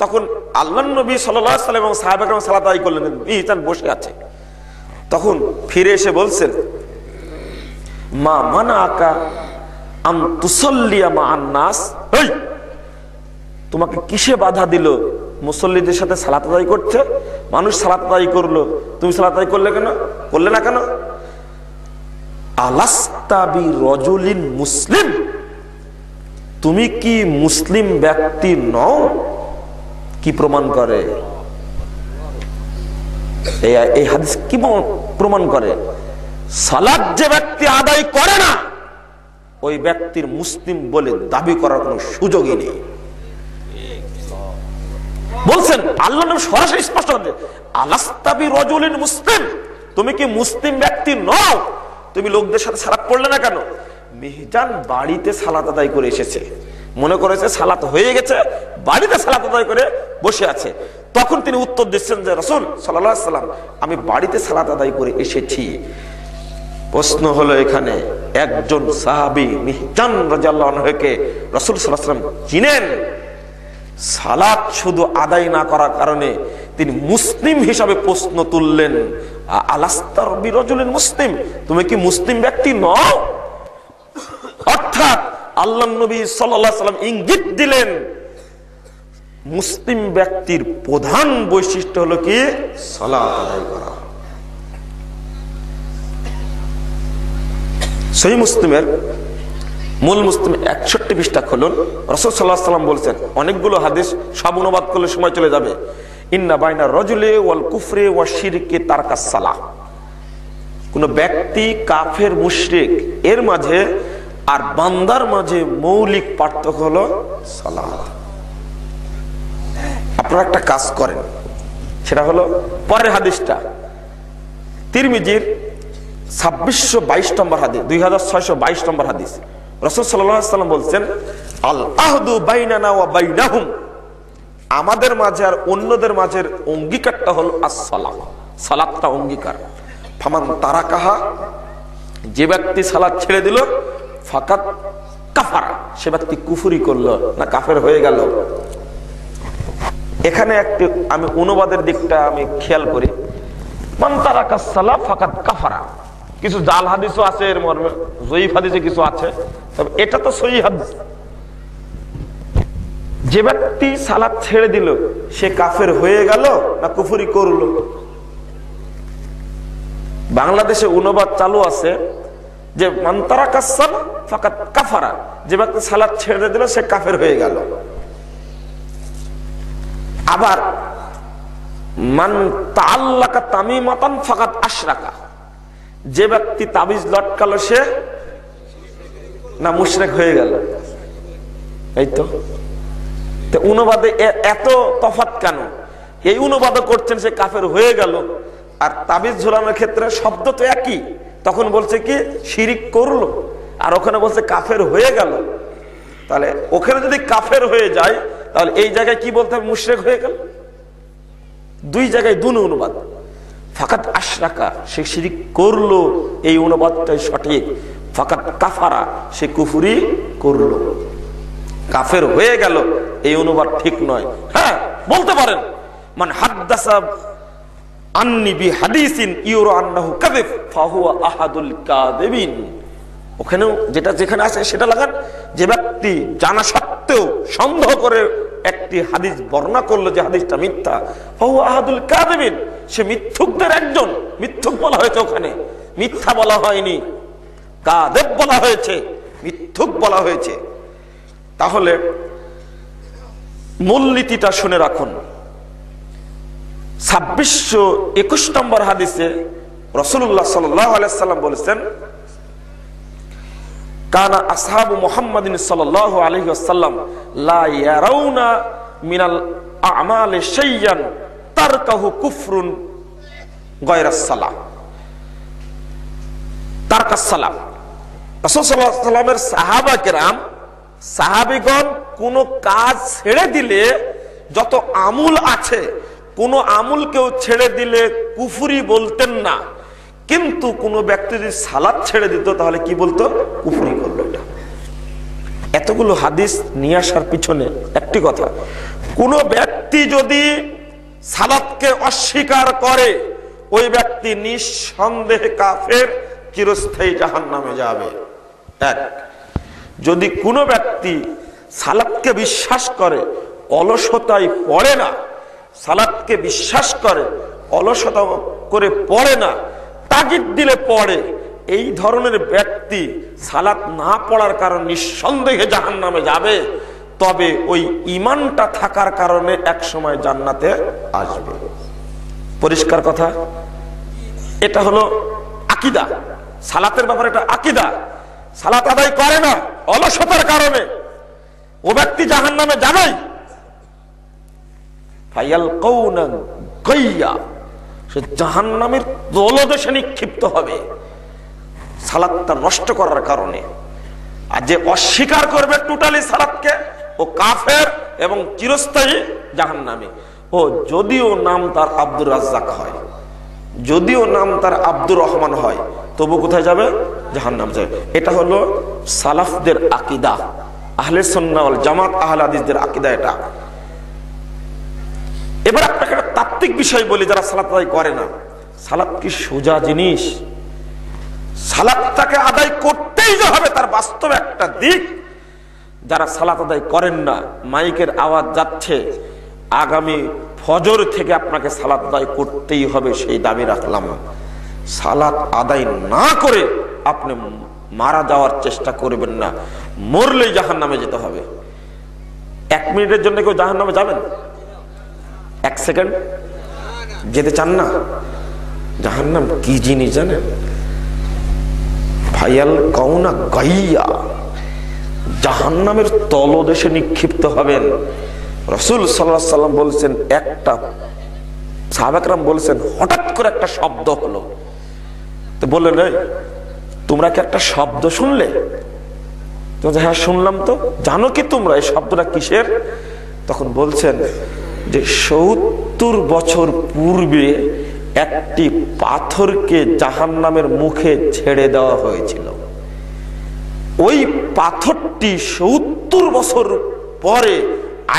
Speaker 2: তখন আল্লাহর নবী সাল্লাল্লাহু আলাইহি ওয়াসাল্লাম এবং সাহাবায়ে কেরাম সালাত আদায় করলেন, মিহজান বসে আছে। তখন ফিরে এসে বলছেন, মা মানাকা আন তুসাল্লিয়া মা'আন নাস, এই তোমাকে কিসে বাধা দিল মুসল্লিদের সাথে সালাত আদায় করতে? মানুষ সালাত আদায় করলো, তুমি সালাত আদায় করলে কেন? করলে না কেন? আলাস্তা বিরাজুলিন মুসলিম, তুমি কি মুসলিম ব্যক্তি নও? কি প্রমাণ করে এই হাদিস? কি প্রমাণ করে? সালাত যে ব্যক্তি আদায় করে না ওই ব্যক্তির মুসলিম বলে দাবি করার কোনো সুযোগই নেই। বলছেন আল্লাহ নবী সরাসরি স্পষ্ট করে, আলাস্তা বিরাজুলিন মুসলিম, তুমি কি মুসলিম ব্যক্তি নও? তুমি লোকদের সাথে সালাত পড়লে না কেন? মিহজান বাড়িতে সালাত আদায় করে এসেছে, মনে করেছে সালাত হয়ে গেছে, বাড়িতে সালাত আদায় করে বসে আছে। তখন তিনি উত্তর দিচ্ছেন যে রাসূল সাল্লাল্লাহু আলাইহি ওয়াসাল্লাম, আমি বাড়িতে সালাত আদায় করে এসেছি। প্রশ্ন হলো এখানে, একজন সাহাবী মিহজান রাদিয়াল্লাহু আনহুকে রাসূল সাল্লাল্লাহু আলাইহি ওয়াসাল্লাম চিনেন, সালাত শুধু আদায় না করার কারণে তিনি মুসলিম হিসাবে প্রশ্ন তুললেন, আলাস্তার বিরাজুলিন মুসলিম, তুমি কি মুসলিম ব্যক্তি নও? অর্থাৎ আল্লাহর নবী সাল্লাল্লাহু আলাইহি ওয়াসাল্লাম ইঙ্গিত দিলেন মুসলিম ব্যক্তির প্রধান বৈশিষ্ট্য হলো কি? সালাত আদায় করা। সহিহ মুসলিমের মূল মুসলিম 61 পৃষ্ঠা খুলুন। রাসূল সাল্লাল্লাহু আলাইহি ওয়াসাল্লাম বলেছেন, অনেকগুলো হাদিস সব অনুবাদ করলে সময় চলে যাবে। ইন্না বাইনা রাজুলি ওয়াল কুফরি ওয়াশ শিরকি তারকাস সালাহ, কোন ব্যক্তি কাফের মুশরিক এর মাঝে আর বান্দার মাঝে মৌলিক পার্থক্য হলো সালাত। আপনারা একটা কাজ করেন, সেটা হলো পরের হাদিসটা তিরমিজির 2622 নম্বর হাদিস, 2622 নম্বর হাদিস। রাসূল সাল্লাল্লাহু আলাইহি ওয়াসাল্লাম বলছেন, আল আহদু বাইনানা ওয়া বাইনাহুম, আমাদের মাঝে আর অন্যদের মাঝের অঙ্গীকারটা হলো as-সালাহ, সালাতটা অঙ্গীকার। ফামান তারাকাহা, যে ব্যক্তি সালাত ছেড়ে দিল, ফাকাত কাফারা, সে ব্যক্তি কুফরি করলো না কাফের হয়ে গেল। এখানে একটি আমি অনুবাদের দিকটা আমি খেয়াল করি, মান তারাকাস সালাহ ফাকাত কাফারা। কিছু জাল হাদিসও আছে এর মর্মে, জয়ীফ হাদিসে কিছু আছে, তবে এটা তো সহিহ হাদিস। যে ব্যক্তি সালাত ছেড়ে দিল সে কাফের হয়ে গেল না কুফরি করলো? বাংলাদেশে অনুবাদ চালু আছে যে মান তারাকা সালাত ফাকাত কাফারা, যে ব্যক্তি সালাত ছেড়ে দিল সে কাফের হয়ে গেল। আবার মান তাআল্লাকা তামিমাতান ফাকাত আশরাকা, যে ব্যক্তি তাবিজ লটকালো সে না মুশরিক হয়ে গেল। এই তো অনুবাদে এত তফাৎ কেন? এই অনুবাদ করছেন সে কাফের হয়ে গেল, আর তাবিজ ঝোলানোর ক্ষেত্রে শব্দ তো একই, তখন বলছে কি শিরিক করলো, আর ওখানে বলছে কাফের হয়ে গেল। তাহলে ওখানে যদি কাফের হয়ে যায় তাহলে এই জায়গায় কি বলতে হবে? মুশরিক হয়ে গেল। দুই জায়গায় দুই অনুবাদ। ফাকাত আশরাকা সে শিরিক করলো, এই অনুবাদটাই সঠিক। ফাকাত কাফারা সে কুফরি করলো, কাফের হয়ে গেল এই অনুবাদ ঠিক নয়। হ্যাঁ বলতে পারেন মান হাদ্দাসা আন্নি বিহাদিসিন ইউরা আন্নাহু কাযিব ফাহুয়া আহাদুল কাযিবিন, ওখানেও যেটা যেখানে আছে সেটা লাগান। যে ব্যক্তি জানা সত্ত্বেও সন্দেহ করে একটি হাদিস বর্ণনা করলো যে হাদিসটা মিথ্যা, ফাহুয়া আহাদুল কাযিবিন, সে মিথ্যুকদের একজন। মিথ্যুক বলা হয়েছে, ওখানে মিথ্যা বলা হয়নি, কাযিব বলা হয়েছে, মিথ্যুক বলা হয়েছে। তাহলে মূলনীতিটা শুনে রাখুন। 2621 নম্বর হাদিসে রাসূলুল্লাহ সাল্লাল্লাহু আলাইহি ওয়াসাল্লাম বলেছেন, কানা আসহাবু মুহাম্মাদিন সাল্লাল্লাহু আলাইহি ওয়াসাল্লাম লা ইয়ারাউনা মিনাল আ'মালি শাইয়ান তারকাহু কুফরুন গায়রাস সালাহ। তারকাস সালাহ, রাসূল সাল্লাল্লাহু আলাইহি ওয়াসাল্লামের সাহাবা কেরাম, সাহাবীগণ কোন কাজ ছেড়ে দিলে, যত আমল আছে কোন আমল কেউ ছেড়ে দিলে কুফরি বলতেন না, কিন্তু কোন ব্যক্তি যদি সালাত ছেড়ে দিত তাহলে কি বলতো? কুফরি করলো। এটা এতগুলো হাদিস নিয়ে আসার পিছনে একটি কথা, কোন ব্যক্তি যদি সালাতকে অস্বীকার করে ওই ব্যক্তি নিঃসন্দেহে কাফের, চিরস্থায়ী জাহান্নামে যাবে। এক, যদি কোনো ব্যক্তি সালাতকে বিশ্বাস করে অলসতায় পড়ে না, সালাতকে বিশ্বাস করে অলসতা করে পড়ে না, তাগিদ দিলে পড়ে, এই ধরনের ব্যক্তি সালাত না পড়ার কারণে নিঃসন্দেহে জাহান্নামে যাবে। তবে ওই ঈমানটা থাকার কারণে এক সময় জান্নাতে আসবে। পরিষ্কার কথা। এটা হলো আকীদা, সালাতের ব্যাপারে এটা আকীদা। সালাত আদায় করে না অলসতার কারণে, ও ব্যক্তি জাহান্নামে যাবেই। ফায়ালকাউনা গাইয়া, সে জাহান্নামের তলদেশে নিক্ষিপ্ত হবে সালাতটা নষ্ট করার কারণে। আর যে অস্বীকার করবে টোটালি সালাতকে, ও কাফের এবং চিরস্থায়ী জাহান্নামে। ও যদিও নাম তার আব্দুর রাজ্জাক হয়, যদিও নাম তার আব্দুর রহমান হয়, তবু কোথায় যাবে? জাহান্নাম যাবে। এটা হলো সালাফদের আকীদা, আহলে সুন্নাহ ওয়াল জামাত, আহলে হাদিসদের আকীদা এটা। এবার আপনাকে একটা তাত্ত্বিক বিষয় বলি, যারা সালাত আদায় করে না। সালাত কি সোজা জিনিস? সালাতটাকে আদায় করতেই যে হবে তার বাস্তব একটা দিক। যারা সালাত আদায় করেন না, মাইকের আওয়াজ যাচ্ছে, আগামী ফজর থেকে আপনাকে সালাত আদায় করতেই হবে সেই দাবি রাখলাম। সালাত আদায় না করে আপনি মারা যাওয়ার চেষ্টা করবেন না, মরলেই জাহান্নামে যেতে হবে। 1 মিনিটের জন্য কেউ জাহান্নামে যাবেন? 1 সেকেন্ড যেতে চান না? জাহান্নাম কি জিনিস জানেন? ফায়াল কাউনা গাইয়া, জাহান্নামের তলদেশে নিক্ষিপ্ত হবেন। রাসূল সাল্লাল্লাহু আলাইহি ওয়াসাল্লাম বলেছেন, একটা সাহাবা কেরাম বলেছেন হঠাৎ করে একটা শব্দ হলো, তো বললেন এই তোমরা কি একটা শব্দ শুনলে? তো হ্যাঁ শুনলাম। তো জানো কি তোমরা এই শব্দটা কিসের? তখন বলছেন যে 70 বছর পূর্বে একটি পাথরকে জাহান্নামের মুখে ছেড়ে দেওয়া হয়েছিল। ওই পাথরটি 70 বছর পরে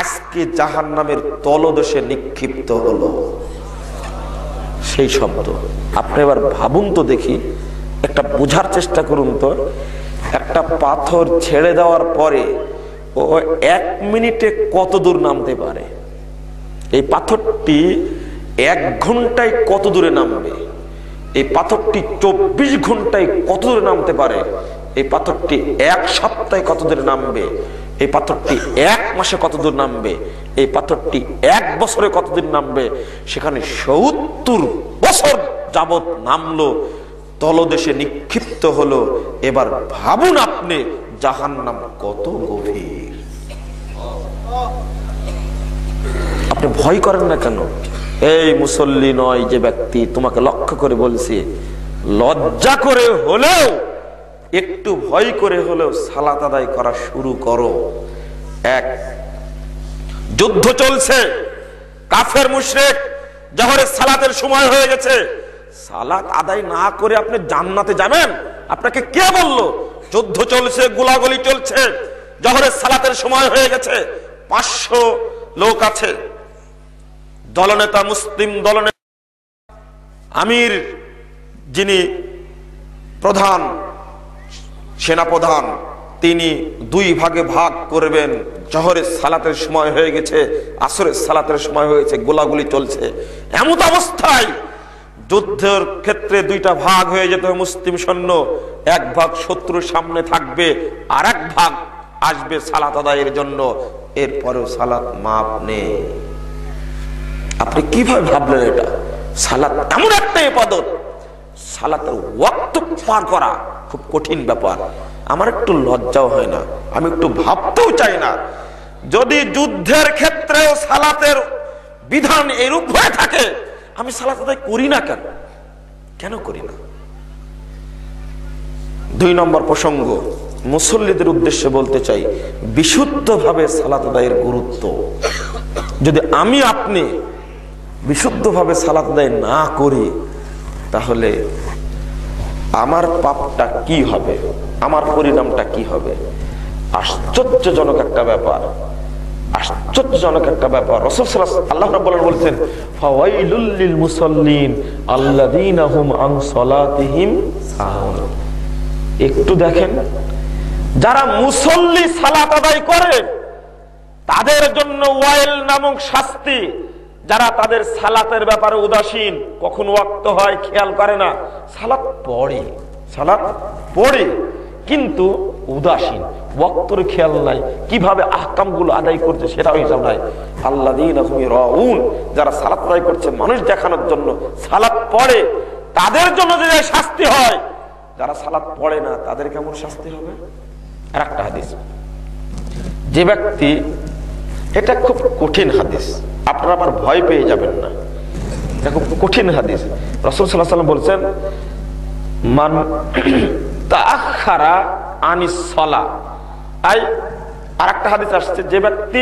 Speaker 2: আজকে জাহান্নামের তলদেশে নিক্ষিপ্ত হলো। সেই শব্দ আপনি এবার ভাবুন তো দেখি, একটা বোঝার চেষ্টা করুন তো। একটা পাথর ছেড়ে দেওয়ার পরে ও 1 মিনিটে কত দূর নামতে পারে, এই পাথরটি 1 ঘন্টায় কত দূরে নামবে, এই পাথরটি 24 ঘন্টায় কত দূরে নামতে পারে, এই পাথরটি 1 সপ্তাহে কত দূরে নামবে, এই পাথরটি 1 মাসে কত দূর নামবে, এই পাথরটি 1 বছরে কত দূর নামবে, সেখানে 70 বছর যাবত নামলো, তলদেশে নিক্ষিপ্ত হলো। এবার ভাবুন আপনি জাহান্নাম কত গভীর। আপনি ভয় করেন না কেন? এই মুসল্লি নয় যে ব্যক্তি, তোমাকে লক্ষ্য করে বলছি, লজ্জা করে হলেও, একটু ভয় করে হলেও সালাত আদায় করা শুরু করো। এক, যুদ্ধ চলছে, কাফের মুশরিক, জোহরের সালাতের সময় হয়ে গেছে, সালাত আদায় না করে আপনি জান্নাতে যাবেন? আপনাকে কে বলল? যুদ্ধ চলছে, গোলাগুলি চলছে, জোহরের সালাতের সময় হয়ে গেছে, 500 লোক আছে, দলনেতা, মুসলিম দলনেতা, আমির যিনি প্রধান, সেনাপ্রধান, তিনি 2 ভাগে ভাগ করবেন। জোহরের সালাতের সময় হয়ে গেছে, আসরের সালাতের সময় হয়েছে, গোলাগুলি চলছে। এমন অবস্থায় যুদ্ধের ক্ষেত্রে 2টা ভাগ হয়ে যেত। মুসলিম সৈন্য 1 ভাগ শত্রুর সামনে থাকবে, আর 1 ভাগ আসবে সালাত আদায়ের জন্য। এরপরেও সালাত মাপ নেই। আপনি কিভাবে ভাবলেন এটা? সালাত এমন একটা ইবাদত, সালাতের ওয়াক্ত পার করা খুব কঠিন ব্যাপার। আমার একটু লজ্জাও হয় না, আমি একটু ভাবতেও চাই না। যদি যুদ্ধের ক্ষেত্রেও সালাতের বিধান এরূপ হয়ে থাকে, আমি সালাত আদায় করি না কেন? কেন করি না? 2 নম্বর প্রসঙ্গ, মুসল্লিদের উদ্দেশ্যে বলতে চাই, বিশুদ্ধভাবে সালাত আদায়ের গুরুত্ব। যদি আমি আপনি বিশুদ্ধভাবে সালাত আদায় না করি, তাহলে আমার পাপটা কি হবে, আমার পরিণামটা কি হবে? আশ্চর্যজনক একটা ব্যাপার, আশ্চর্যজনক একটা ব্যাপার। রাসূল সাল্লাল্লাহু আলাইহি ওয়াসাল্লাম, আল্লাহ রাব্বুল আলামিন বলেছেন, ফাওয়াইলুল লিল মুসাল্লিন আল্লাযীনা হুম আন সালাতিহিম সাহুন। একটু দেখেন, যারা মুসল্লি সালাত আদায় করে তাদের জন্য ওয়াইল নামক শাস্তি। যারা তাদের সালাতের ব্যাপারে উদাসীন, কখন ওয়াক্ত হয় খেয়াল করে না, সালাত পড়ে কিন্তু উদাসীন, ওয়াক্তের খেয়াল নাই, কিভাবে আহকামগুলো আদায় করছে সেটাও হিসাব নাই। আল্লাযীনা হুম ইরাউন, যারা সালাত আদায় করছে মানুষ দেখানোর জন্য, সালাত পড়ে, তাদের জন্য যে শাস্তি হয়, যারা সালাত পড়ে না তাদের কেমন শাস্তি হবে? আর একটা হাদিস, যে ব্যক্তি, এটা খুব কঠিন হাদিস, আপনারা আবার ভয় পেয়ে যাবেন না, এটা খুব কঠিন হাদিস। রাসূল সাল্লাল্লাহু আলাইহি ওয়াসাল্লাম বলছেন, মান তাআখারা আনিস সালাহ, আরেকটা হাদিস আসছে, যে ব্যক্তি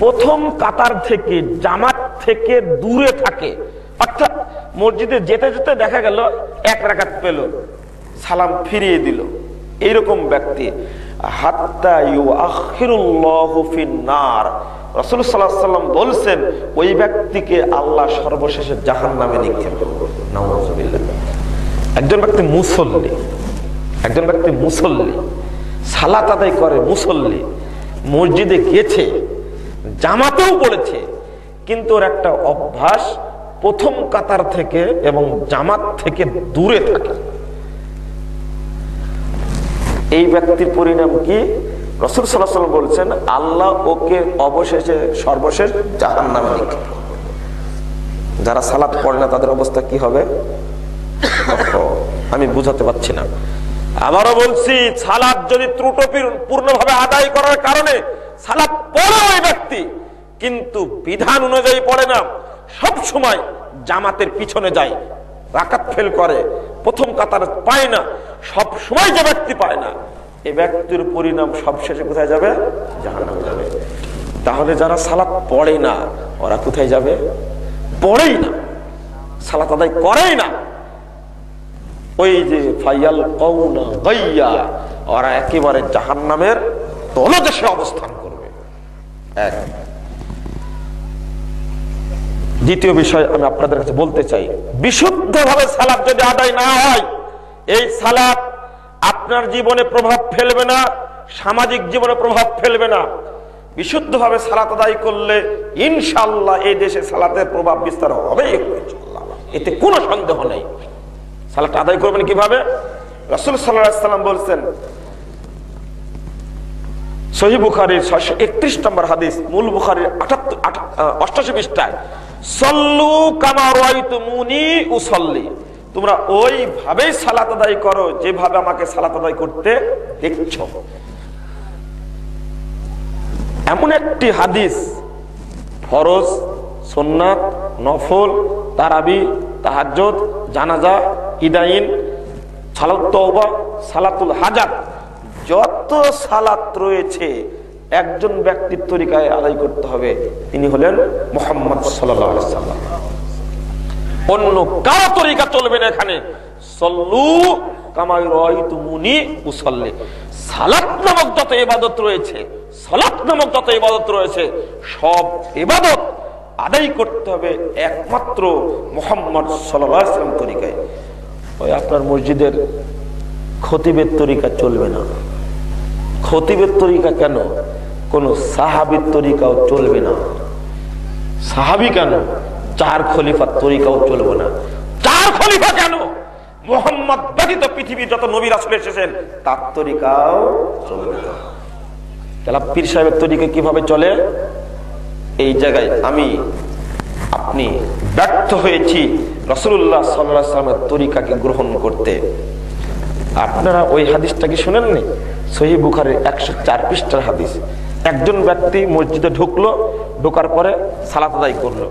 Speaker 2: প্রথম কাতার থেকে, জামাত থেকে দূরে থাকে, অর্থাৎ মসজিদে যেতে যেতে দেখা গেল 1 রাকাত পেল, সালাম ফিরিয়ে দিল, এইরকম ব্যক্তি, হাত্তা ইউআখিরুল্লাহু ফিন নার, রাসূল সাল্লাল্লাহু আলাইহি ওয়াসাল্লাম বলছেন, ওই ব্যক্তিকে আল্লাহ সর্বশেষে জাহান্নামে নিক্ষেপ করবে। নাউযুবিল্লাহ। একজন ব্যক্তি মুসল্লি, সালাত আদায় করে, মুসল্লি, মসজিদে গেছে, জামাতেও পড়েছে, কিন্তু ওর একটা অভ্যাস, প্রথম কাতার থেকে এবং জামাত থেকে দূরে থাকে। এই ব্যক্তির পরিণাম কি? রাসূল সাল্লাল্লাহু আলাইহি ওয়াসাল্লাম বলছেন, আল্লাহ ওকে অবশেষে সর্বশেষ জাহান্নামে নিক্ষেপ করবে। যারা সালাত পড়ে না তাদের অবস্থা কি হবে? আমি বুঝাতে পারছি না। আবারও বলছি, সালাত যদি ত্রুটিপূর্ণভাবে আদায় করার কারণে সালাত পড়ে ওই ব্যক্তি, কিন্তু বিধান অনুযায়ী পড়ে না, সব সময় জামাতের পিছনে যায়, রাকাত ফেল করে, প্রথম কাতার পায় না, সব সময় যে ব্যক্তি পায় না, এই ব্যক্তির পরিণাম সবশেষে কোথায় যাবে? জাহান্নামে যাবে। তাহলে যারা সালাত পড়ে না, ওরা কোথায় যাবে? পড়েই না, সালাত আদায় করেই না, ওই যে ফাইয়াল কওনা গাইয়া, ওরা একেবারে জাহান্নামের তলদেশে অবস্থান করবে। এক। দ্বিতীয় বিষয় আমি আপনাদের কাছে বলতে চাই, বিশুদ্ধভাবে সালাত যদি আদায় না হয়, এই সালাত আপনার জীবনে প্রভাব ফেলবে না,
Speaker 4: সামাজিক জীবনে প্রভাব ফেলবে না। বিশুদ্ধভাবে সালাত আদায় করলে ইনশাআল্লাহ এই দেশে সালাতের প্রভাব বিস্তার হবে, এতে কোনো সন্দেহ নেই। সালাত আদায় করবেন কিভাবে? রাসূল সাল্লাল্লাহু আলাইহি ওয়াসাল্লাম বলেছেন, সহিহ বুখারীর 631 নম্বর হাদিস, মূল বুখারীর 88 পৃষ্ঠায়, সাল্লু কামা রাআইতুমুনি উসাল্লি, তোমরা ওইভাবেই সালাত আদায় করো যেভাবে আমাকে সালাত আদায় করতে দেখছো। এমন একটি হাদিস, ফরজ, সুন্নাত, নফল, তারাবি, তাহাজ্জুদ, জানাজা, ইদাইন, সালাত তওবা, সালাতুল হাজাত, যত সালাত রয়েছে একজন ব্যক্তির তরিকায় আদায় করতে হবে, তিনি হলেন মুহাম্মদ সাল্লাল্লাহু আলাইহি ওয়াসাল্লাম। অন্য কারো তরিকা চলবে না এখানে। সাল্লু কামা রাআইতুমুনি উসাল্লি, সালাত নামক যত ইবাদত রয়েছে, সালাত নামক যত ইবাদত রয়েছে, সব ইবাদত আদায় করতে হবে একমাত্র মুহাম্মদ সাল্লাল্লাহু আলাইহি ওয়াসাল্লাম তরিকায়। ওই আপনার মসজিদের খতিবের তরিকা চলবে না। খতিবের তরিকা কেন? কোন সাহাবীর তরিকাও চলবে না। সাহাবী কেন? 4 খলিফার তরিকাও চলবে না। 4 খলিফা কেন? মুহাম্মদ ব্যতীত পৃথিবীর যত নবী রাসূল এসেছেন তার তরিকাও চলবে না। তাহলে পীর সাহেবের তরিকা কিভাবে চলে? এই জায়গায় আমি আপনি ব্যর্থ হয়েছি রাসূলুল্লাহ সাল্লাল্লাহু আলাইহি ওয়াসাল্লামের তরিকাকে গ্রহণ করতে। আপনারা ওই হাদিসটা কি শুনেননি? সহিহ বুখারীর 104 পৃষ্ঠার হাদিস। একজন ব্যক্তি মসজিদে ঢুকলো, ঢোকার পরে সালাত আদায় করলো।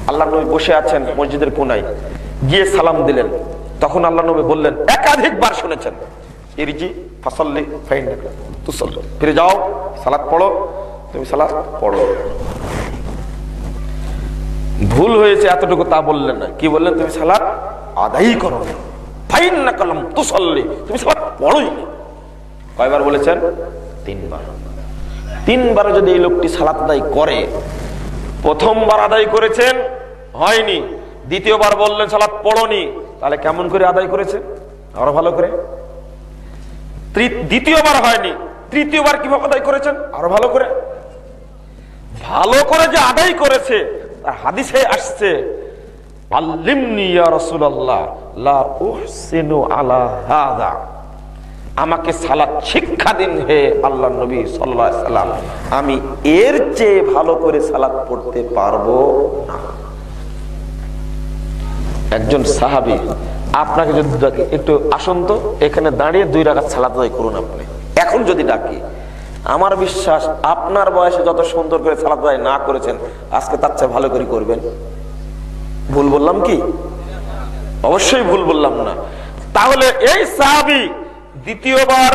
Speaker 4: আল্লাহর নবী বসে আছেন মসজিদের কোনায়, গিয়ে সালাম দিলেন। তখন আল্লাহর নবী বললেন, একাধিকবার শুনেছেন, ইরজি ফাসাল্লি ফাইন্নাকা তুসাল্লি, ফিরে যাও, সালাত পড়ো, তুমি সালাত পড়ো। ভুল হয়েছে এতটুকু তা বললেন না, কি বললেন? তুমি সালাত আদায় করো, ফাইন্নাকা লাম তুসাল্লি, তুমি সালাত পড়োই। কয়বার বলেছেন? 3 বার। 3 বারে যদি এই লোকটি সালাত আদায় করে, প্রথমবার আদায় করেছেন হয়নি, দ্বিতীয়বার বললেন সালাত পড়োনি, তাহলে কেমন করে আদায় করেছেন? আরো ভালো করে। দ্বিতীয়বার হয়নি, তৃতীয়বার কিভাবে আদায় করেছেন? আরো ভালো করে। ভালো করে যে আদায় করেছে তার হাদিসে আসছে, আল্লিমনি ইয়া রাসূলুল্লাহ লা উহসিনু আলা হাযা, আমাকে সালাত শিক্ষা দিন হে আল্লাহর নবী সাল্লাল্লাহু আলাইহি ওয়াসাল্লাম, আমি এর চেয়ে ভালো করে সালাত পড়তে পারবো না। একজন সাহাবী আপনাকে যদি ডাকে, একটু আসুন তো, এখানে দাঁড়িয়ে 2 রাকাত সালাত আদায় করুন, আপনি এখন যদি ডাকি, আমার বিশ্বাস আপনার বয়সে যত সুন্দর করে সালাত আদায় না করেছেন, আজকে তার চেয়ে ভালো করে করবেন। ভুল বললাম কি? অবশ্যই ভুল বললাম না। তাহলে এই সাহাবী দ্বিতীয়বার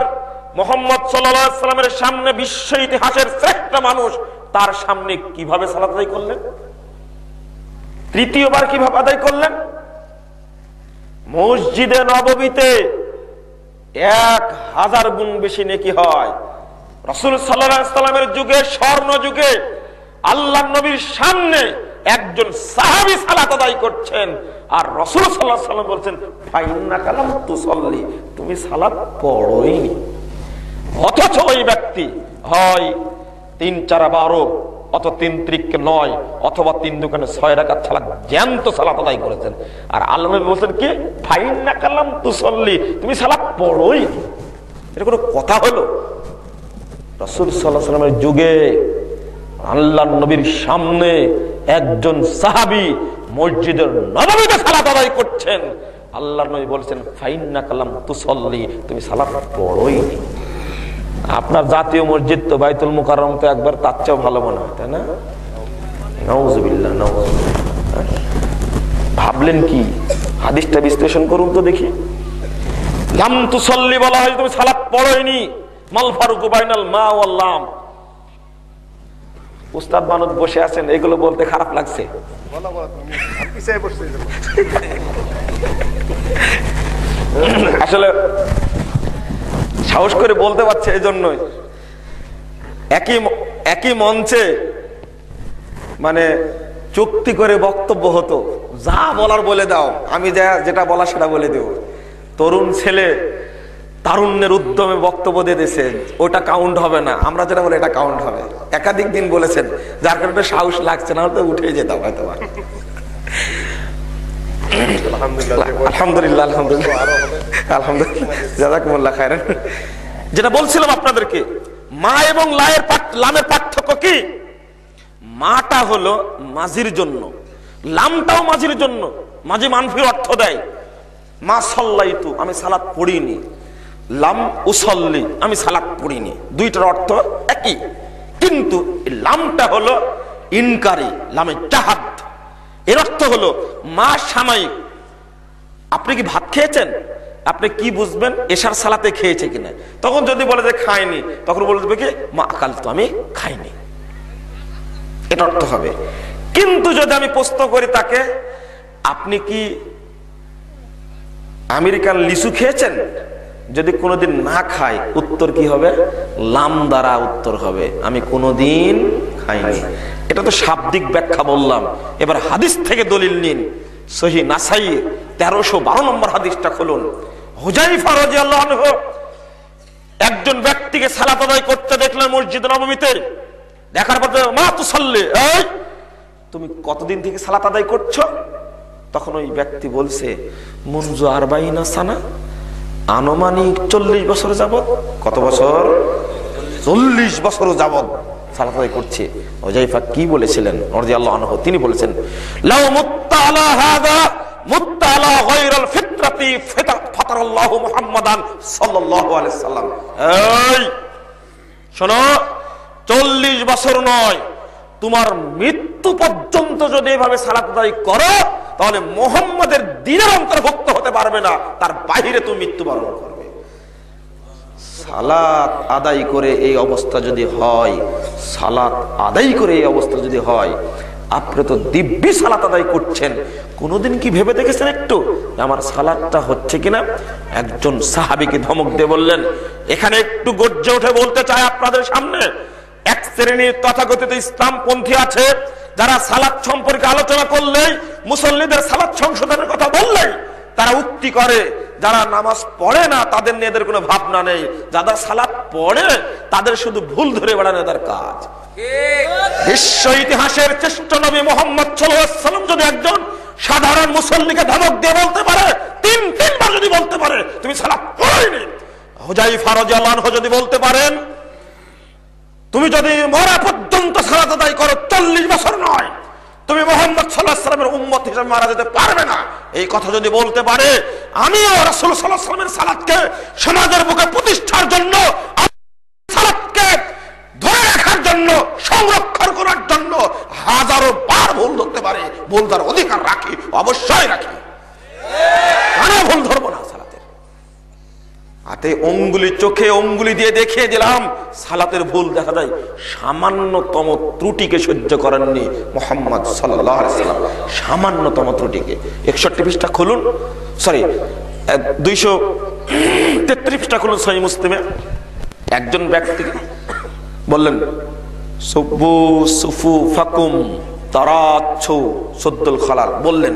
Speaker 4: মুহাম্মদ সাল্লাল্লাহু আলাইহি ওয়াসাল্লামের সামনে, বিশ্ব ইতিহাসের শ্রেষ্ঠ মানুষ, তার সামনে কিভাবে সালাত আদায় করলেন? তৃতীয়বার কিভাবে আদায় করলেন? মসজিদে নববীতে 1000 গুণ বেশি নেকি হয়। রাসূল সাল্লাল্লাহু আলাইহি ওয়াসাল্লামের যুগে, স্বর্ণ যুগে, আল্লাহর নবীর সামনে একজন সাহাবী সালাত আদায় করছেন, আর রাসূল সাল্লাল্লাহু আলাইহি ওয়াসাল্লাম বলছেন, ফাইন্নাকা লাম তুসাল্লি, তুমি সালাত পড়োই। অথচ ওই ব্যক্তি হয় 3 4 12, অত 3 3 9, অথবা 3 2 6 রাকাত সালাত জ্যান্ত সালাত আদায় করেছেন। আর আল্লাহ নবী বলছেন কি? ফাইন্নাকা লাম তুসাল্লি, তুমি সালাত পড়োই। এটা কোনো কথা হলো? রাসূল সাল্লাল্লাহু আলাইহি ওয়াসাল্লামের যুগে আল্লাহর নবীর সামনে একজন সাহাবী মসজিদের নববীতে সালাত আদায় করছেন, আল্লাহর নবী বলেছেন, ফাইন্নাকা লাম তুসাল্লি, তুমি সালাত পড়োই। আপনার জাতীয় মসজিদ তো বাইতুল মুকাররম তো একবার তার চেয়েও ভালো মনে হয়, তাই না? নাউযুবিল্লাহ, নাউযুবিল্লাহ। ভাবলেন কি? হাদিসটা বিশ্লেষণ করুন তো দেখি। লাম তুসাল্লি বলা হয়, তুমি সালাত পড়োইনি। মাল ফারুকু বাইনাল মা ওয়াল লাম। উস্তাদ মানত বসে আছেন, এগুলো বলতে খারাপ লাগছে? আসলে সাহস করে বলতে পারছে এই জন্যই। একই মঞ্চে মানে চুক্তি করে বক্তব্য হতো, যা বলার বলে দাও, আমি যেটা বলা সেটা বলে দেব। তরুণ ছেলে তারুণ্যের উদ্যমে বক্তব্য দিয়ে দিয়েছে, ওটা কাউন্ট হবে না, আমরা যেটা বলে এটা কাউন্ট হবে। একাধিক দিন বলেছেন, যার কারণে সাহস লাগছে না, তো উঠে যেতাম হয়তো। আলহামদুলিল্লাহ, আলহামদুলিল্লাহ, আলহামদুলিল্লাহ, জাযাকুমুল্লাহ খায়রান। যেটা বলছিলাম আপনাদেরকে, মা এবং লামের পার্থক্য কি? মাটা হলো মাঝির জন্য, লামটাও মাঝির জন্য। মাঝি মানফির অর্থ দেয়, মা সাল্লাইতু, আমি সালাত পড়িনি, লাম উসাল্লি, আমি সালাত পড়িনি, দুইটার অর্থ একই। কিন্তু লামটা হলো ইনকারি, লামে জাহাদ। এর অর্থ হলো মা সাময়িক। আপনি কি ভাত খেয়েছেন? আপনি কি বুঝবেন এশার সালাতে খেয়েছে কিনা? তখন যদি বলে যে খাইনি, তখন বলবে কি মা আকাল, তো আমি খাইনি, এটা অর্থ হবে। কিন্তু যদি আমি প্রশ্ন করি তাকে, আপনি কি আমেরিকান লিচু খেয়েছেন? যদি কোনোদিন না খায়, উত্তর কি হবে? লাম দ্বারা উত্তর হবে, আমি কোনোদিন খাইনি। এটা তো শাব্দিক ব্যাখ্যা বললাম। এবার হাদিস থেকে দলিল নিন। সহিহ নাসাই 1312 নম্বর হাদিসটা খুলুন। হুযায়ফা রাদিয়াল্লাহু আনহু একজন ব্যক্তিকে সালাত আদায় করতে দেখলেন মসজিদ নববীতে। দেখার পর মা তুসাল্লি, এই তুমি কতদিন থেকে সালাত আদায় করছো? তখন ওই ব্যক্তি বলছে, মুনজু আরবাইনা সানা, আনুমানিক 40 বছর যাবত। কত বছর? 40 বছর যাবত সালাত আদায় করছে। হুযায়ফা কি বলেছিলেন রাদিয়াল্লাহু আনহু? তিনি বলেছেন, লাউ মুত্তা আলা হাযা মুত্তা আলা গায়রিল ফিতরাতি ফাতারাল্লাহু মুহাম্মাদান সাল্লাল্লাহু আলাইহি সাল্লাম। এই শোনো, 40 বছর নয়, তোমার মৃত্যু পর্যন্ত যদি এভাবে সালাত আদায় করো, তাহলে মুহাম্মাদের দ্বীনের অন্তর্ভুক্ত হতে পারবে না, তার বাইরে তুমি মৃত্যুবরণ করবে। সালাত আদায় করে এই অবস্থা যদি হয়, সালাত আদায় করে এই অবস্থা যদি হয়, আপনি তো দিব্যি সালাত আদায় করছেন, কোনোদিন কি ভেবে দেখেছেন একটু আমার সালাতটা হচ্ছে কিনা? একজন সাহাবীকে ধমক দিয়ে বললেন, এখানে একটু গর্জে উঠে বলতে চাই আপনাদের সামনে, এক শ্রেণীর তথাকথিত ইসলামপন্থী আছে, যারা সালাত সম্পর্কে আলোচনা করলেই, মুসল্লিদের সালাত সংশোধনের কথা বললেই তারা উক্তি করে, যারা নামাজ পড়ে না তাদের নিয়ে এদের কোনো ভাবনা নেই, যারা সালাত পড়ে তাদের শুধু ভুল ধরে বেড়ানো তার কাজ। বিশ্ব ইতিহাসের শ্রেষ্ঠ নবী মুহাম্মদ সাল্লাল্লাহু আলাইহি ওয়াসাল্লাম যদি একজন সাধারণ মুসল্লিকে ধমক দিয়ে বলতে পারে, তিনবার যদি বলতে পারে তুমি সালাত পড়োনি, হুযায়ফা রাদিয়াল্লাহু আনহু যদি বলতে পারেন তুমি যদি মরা পর্যন্ত সালাত আদায় করো 40 বছর নয়, তুমি মুহাম্মদ সাল্লাল্লাহু আলাইহি ওয়াসাল্লামের উম্মত হিসেবে মারা যেতে পারবে না, এই কথা যদি বলতে পারে, আমিও রাসূল সাল্লাল্লাহু আলাইহি ওয়াসাল্লামের সালাতকে সমাজের বুকে প্রতিষ্ঠার জন্য, সালাতকে ধরে রাখার জন্য, সংরক্ষণ করার জন্য হাজারো বার ভুল ধরতে পারে, ভুল ধরার অধিকার রাখি, অবশ্যই রাখি। কেন ভুল ধরবো না? সালাতের হাতে অঙ্গুলি, চোখে অঙ্গুলি দিয়ে দেখিয়ে দিলাম সালাতের ভুল দেখা যায়। সামান্যতম ত্রুটিকে সহ্য করেননি মুহাম্মদ সাল্লাল্লাহু আলাইহি ওয়াসাল্লাম, সামান্যতম ত্রুটিকে। 61 পৃষ্ঠা খুলুন, সরি 233 পৃষ্ঠা খুলুন সহিহ মুসলিমে। একজন ব্যক্তি বললেন, সুবু সুফু ফাকুম তারাচ্ছু সদ্দুল খালাল বললেন।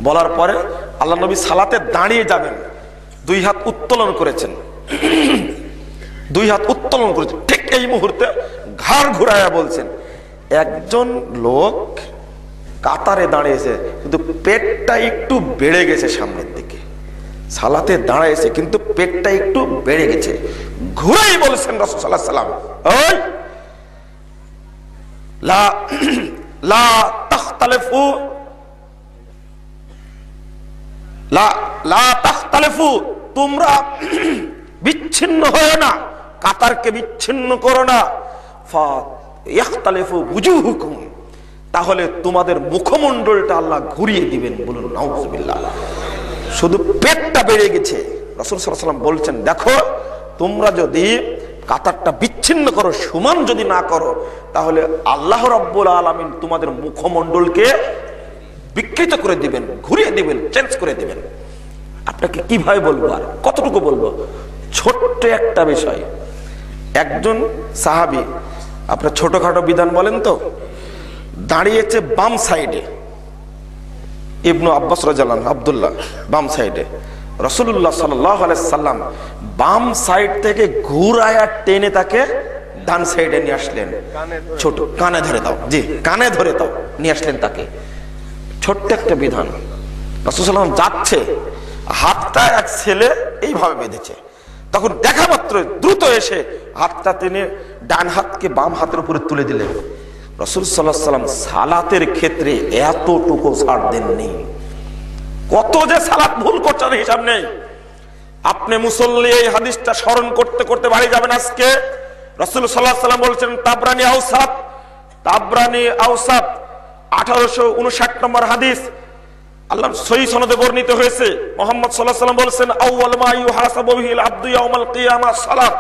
Speaker 4: বলার পরে আল্লাহ নবী সালাতে দাঁড়িয়ে যাবেন, 2 হাত উত্তোলন করেছেন, 2 হাত উত্তোলন করেছেন। ঠিক এই মুহূর্তে ঘাড় ঘুরাইয়া বলছেন, একজন লোক কাতারে দাঁড়িয়েছে কিন্তু পেটটা একটু বেড়ে গেছে সামনের দিকে, সালাতে দাঁড়াইছে কিন্তু পেটটা একটু বেড়ে গেছে। ঘুরেই বলছেন রাসূল সাল্লাল্লাহু আলাইহি ওয়াসাল্লাম, ওই লা লা তাখতালিফু লা তাখতালিফু, তোমরা বিচ্ছিন্ন হয় না, কাতারকে বিচ্ছিন্ন করো না, ফা ইয়াখতালিফু বুজুহুকুম, তাহলে তোমাদের মুখমণ্ডলটা আল্লাহ ঘুরিয়ে দিবেন। বলুন নাউযুবিল্লাহ। শুধু পেটটা বেড়ে গেছে, রাসূল সাল্লাল্লাহু আলাইহি ওয়াসাল্লাম বলছেন, দেখো তোমরা যদি কাতারটা বিচ্ছিন্ন করো, সমান যদি না করো, তাহলে আল্লাহ রাব্বুল আলামিন তোমাদের মুখমণ্ডলকে বিকৃত করে দিবেন, ঘুরিয়ে দিবেন, চেঞ্জ করে দিবেন। আপনাকে কিভাবে বলবো, আর কতটুকু বলবো? ছোট্ট একটা বিষয়। একজন সাহাবী, আপনার ছোটখাটো বিধান বলেন তো, দাঁড়িয়েছে বাম সাইডে, ইবনু আব্বাস রাদিয়াল্লাহু আনহু, আব্দুল্লাহ বাম সাইডে, রাসূলুল্লাহ সাল্লাল্লাহু আলাইহি সাল্লাম বাম সাইড থেকে ঘুরায়া টেনে তাকে ডান সাইডে নিয়ে আসলেন। ছোট কানে ধরে দাও, জি কানে ধরে দাও, নিয়ে আসলেন তাকে। ছোট্ট একটা বিধান। রাসূল সাল্লাল্লাহু আলাইহি সাল্লাম যাচ্ছে, হাতটা এক ছেলে এইভাবে বেঁধেছে, তখন দেখা মাত্র দ্রুত এসে হাতটা টেনে ডান হাতকে বাম হাতের উপরে তুলে দিলেন। রাসূল সাল্লাল্লাহু আলাইহি সাল্লাম সালাতের ক্ষেত্রে এতটুকু ছাড় দেননি। কত যে সালাত ভুল করছেন হিসাব নেই। আপনি মুসল্লি এই হাদিসটা স্মরণ করতে করতে বাড়ি যাবেন আজকে। রাসূল সাল্লাল্লাহু আলাইহি সাল্লাম বলেছেন তাবরানী আওসাত 1859 নম্বর হাদিস, আল্লাহ সহিহ সনদে বর্ণিত হয়েছে। মুহাম্মদ সাল্লাল্লাহু আলাইহি সাল্লাম বলেছেন আউয়াল মা ইউহাসাবু বিহিল আবদু ইয়াউমাল কিয়ামাহ সালাত।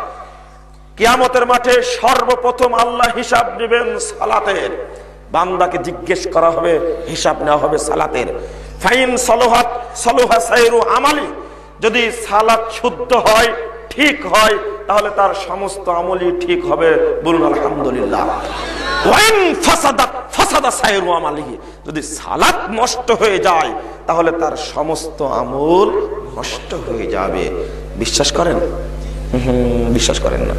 Speaker 4: কিয়ামতের মাঠে সর্বপ্রথম আল্লাহ হিসাব নেবেন সালাতের। বান্দাকে জিজ্ঞেস করা হবে, হিসাব নেওয়া হবে সালাতের। ফাইন সালাহাত সালাহা সাইরু আমালি, যদি সালাত শুদ্ধ হয়, ঠিক হয়, তাহলে তার সমস্ত আমলই ঠিক হবে, বলুন আলহামদুলিল্লাহ। ওয়াইন ফাসাদাত ফাসাদা সাইরু আমালিহি, যদি সালাত নষ্ট হয়ে যায় তাহলে তার সমস্ত আমল নষ্ট হয়ে যাবে। বিশ্বাস করেন? বিশ্বাস করেন না।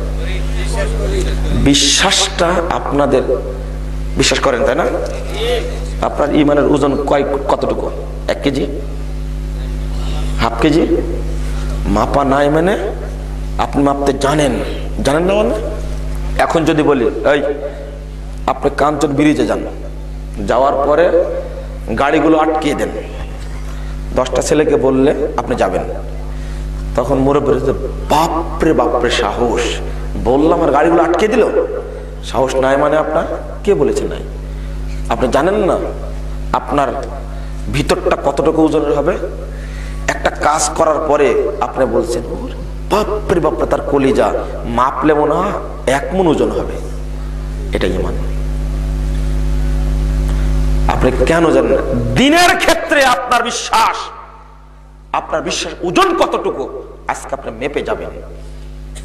Speaker 4: বিশ্বাসটা আপনাদের বিশ্বাস করেন, তাই না? আপনার ইমানের ওজন কতটুকু? 1 কেজি, হাফ কেজি? মাপা নাই মানে আপনি মাপতে জানেন না মানে? এখন যদি বলি এই আপনি কাঞ্চন ব্রিজে যান, যাওয়ার পরে গাড়িগুলো আটকিয়ে দেন, 10টা ছেলেকে বললে আপনি যাবেন, তখন মুরব্বী বাপরে সাহস, বললাম আর গাড়িগুলো আটকে দিল। সাহস নাই মানে আপনার কে বলেছে নাই? আপনি জানেন না আপনার ভিতরটা কতটুকু ওজনের হবে। একটা কাজ করার পরে আপনি বলছেন বাপরে তার কলিজা মাপলে মনে হয় 1 মণ ওজন হবে। এটা ঈমান। আপনি কেন জানেন না? দিনের ক্ষেত্রে আপনার বিশ্বাস ওজন কতটুকু আজকে আপনি মেপে যাবেন।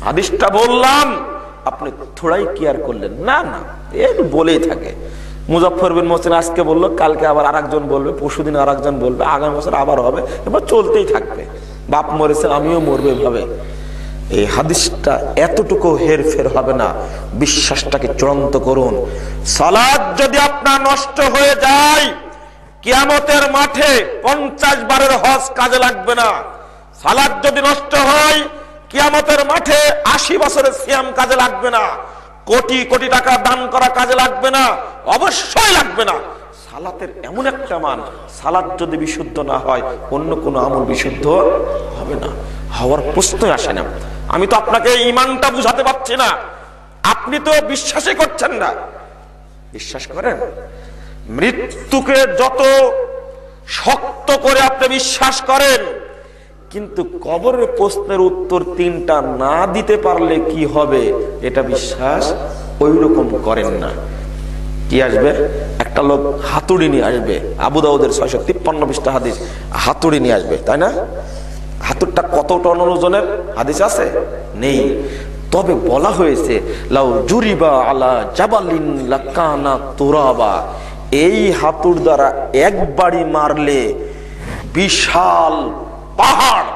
Speaker 4: হাদিসটা বললাম, আপনি থোড়াই কেয়ার করলেন না, এই বলেই থাকে। মুজাফফর বিন মোহসিন আজকে বললো, কালকে আবার আরেকজন বলবে, পরশুদিন আরেকজন বলবে, আগামী বছর আবার হবে, এবার চলতেই থাকবে। বাপ মরেছে, আমিও মরবো এভাবে। এই হাদিসটা এতটুকু হেরফের হবে না। বিশ্বাসটাকে চূড়ান্ত করুন। সালাত যদি আপনার নষ্ট হয়ে যায়, কিয়ামতের মাঠে 50 বারের হজ কাজে লাগবে না। সালাত যদি নষ্ট হয়, কিয়ামতের মাঠে 80 বছরের সিয়াম কাজে লাগবে না। কোটি কোটি টাকা দান করা কাজে লাগবে না, অবশ্যই লাগবে না। সালাতের এমন একটা মান, সালাত যদি বিশুদ্ধ না হয় অন্য কোনো আমল বিশুদ্ধ হবে না, হওয়ার প্রশ্নই আসে না। আমি তো আপনাকে ঈমানটা বুঝাতে পারছি না, আপনি তো বিশ্বাসই করছেন না। বিশ্বাস করেন? মৃত্যুকে যত শক্ত করে আপনি বিশ্বাস করেন, কিন্তু কবরের প্রশ্নের উত্তর 3টা না দিতে পারলে কি হবে এটা বিশ্বাস ওই রকম করেন না। কি আসবে? একটা লোক হাতুড়ি নিয়ে আসবে, আবু দাউদের 653 পৃষ্ঠা হাদিস, হাতুড়ি নিয়ে আসবে, তাই না? হাতুড়টা কত টন ওজনের হাদিস আছে? নেই। তবে বলা হয়েছে লাউ জুরিবা আলা জাবালিন লাকানা তুরাবা, এই হাতুড় দ্বারা একবারই মারলে বিশাল পাহাড়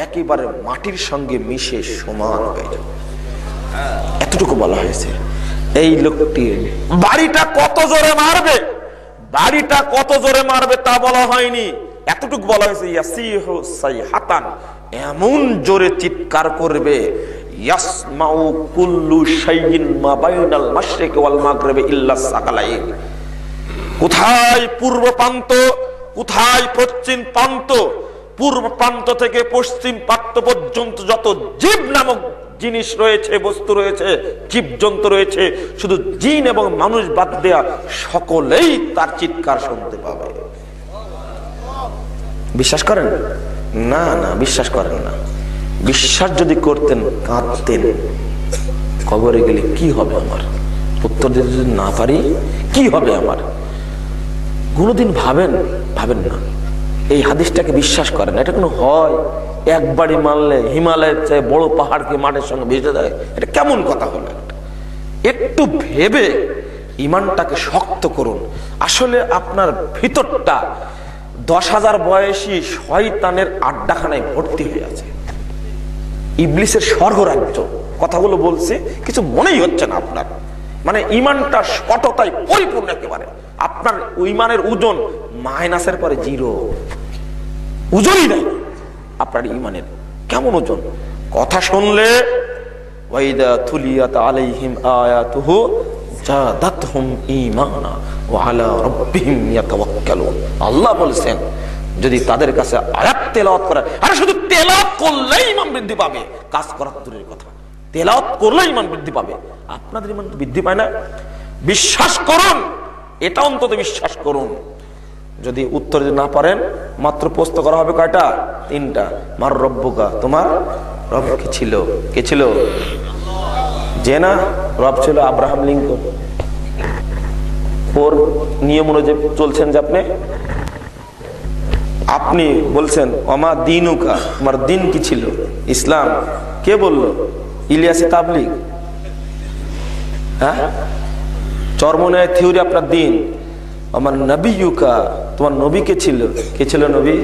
Speaker 4: একেবারে মাটির সঙ্গে মিশে সমান হয়ে যাবে। এতটুকু বলা হয়েছে। এই লোকটি বাড়িটা কত জোরে মারবে তা বলা হয়নি, এতটুকু বলা হয়েছে ইয়াসিহু সাইহাতান, এমন জোরে চিৎকার করবে, ইয়াসমাউ কুল্লু শাইইন মা বাইনাল মাশরিক ওয়াল মাগরিব ইল্লা সাকালাইন। কোথায় পূর্ব প্রান্ত, কোথায় পশ্চিম প্রান্ত, পূর্ব প্রান্ত থেকে পশ্চিম প্রান্ত পর্যন্ত যত জীব নামক জিনিস রয়েছে, বস্তু রয়েছে, জীবজন্তু রয়েছে, শুধু জিন এবং মানুষ বাদ দেয়া সকলেই তার চিৎকার শুনতে পাবে। বিশ্বাস করেন? না, বিশ্বাস করেন না। বিশ্বাস যদি করতেন কাঁদতেন, কবরে গেলে কি হবে আমার, উত্তর দিতে যদি না পারি কি হবে আমার। কোনোদিন ভাবেন না। এই হাদিসটাকে বিশ্বাস করেন। এটা কোনো হয় একবারই মানলে হিমালয়ের চেয়ে বড় পাহাড়কে মাটির সঙ্গে ভেসে দেয়, এটা কেমন কথা হলো? একটু ভেবে ইমানটাকে শক্ত করুন। আসলে আপনার ভিতরটা 10,000 বয়সী শয়তানের আড্ডাখানায় ভর্তি হয়ে আছে, ইবলিসের স্বর্গরাজ্য। কথাগুলো বলছে কিছু মনেই হচ্ছে না আপনার, মানে ইমানটা সততায় পরিপূর্ণ একেবারে। আপনার ইমানের ওজন মাইনাসের পরে 0, ওজনই নাই আপনার ইমানের। কেমন ওজন? কথা শুনলে ওয়াইদা তুলিয়াত আলাইহিম আয়াতুহু জাদাতহুম ঈমানা ওয়া আলা রাব্বিহিম ইয়াতাওয়াক্কালুন। আল্লাহ বলেছেন যদি তাদের কাছে আয়াত তেলাওয়াত করে, আরে শুধু তেলাওয়াত করলেই ইমান বৃদ্ধি পাবে, কাজ করার দূরের কথা, তেলাওয়াত করলেই ইমান বৃদ্ধি পাবে। আপনাদের ইমান তো বৃদ্ধি পায় না। বিশ্বাস করুন, এটা অন্তত বিশ্বাস করুন। যদি উত্তর না পারেন, মাত্র প্রশ্ন করা হবে কয়টা? 3টা। মার রব্বুকা, তোমার রব কে ছিল? কে ছিল? যে না, রব ছিল আব্রাহাম লিঙ্কন। ওর নিয়ম অনুযায়ী চলছেন যে আপনি বলছেন অমা দিনুকা, তোমার দিন কি ছিল? ইসলাম। কে বলল? ইলিয়াসি তাবলিগ। হ্যাঁ, চরমনায় থিওরি আপনার দিন। আমার নবীকা, তোমার নবী কে ছিল? কে ছিল নবী?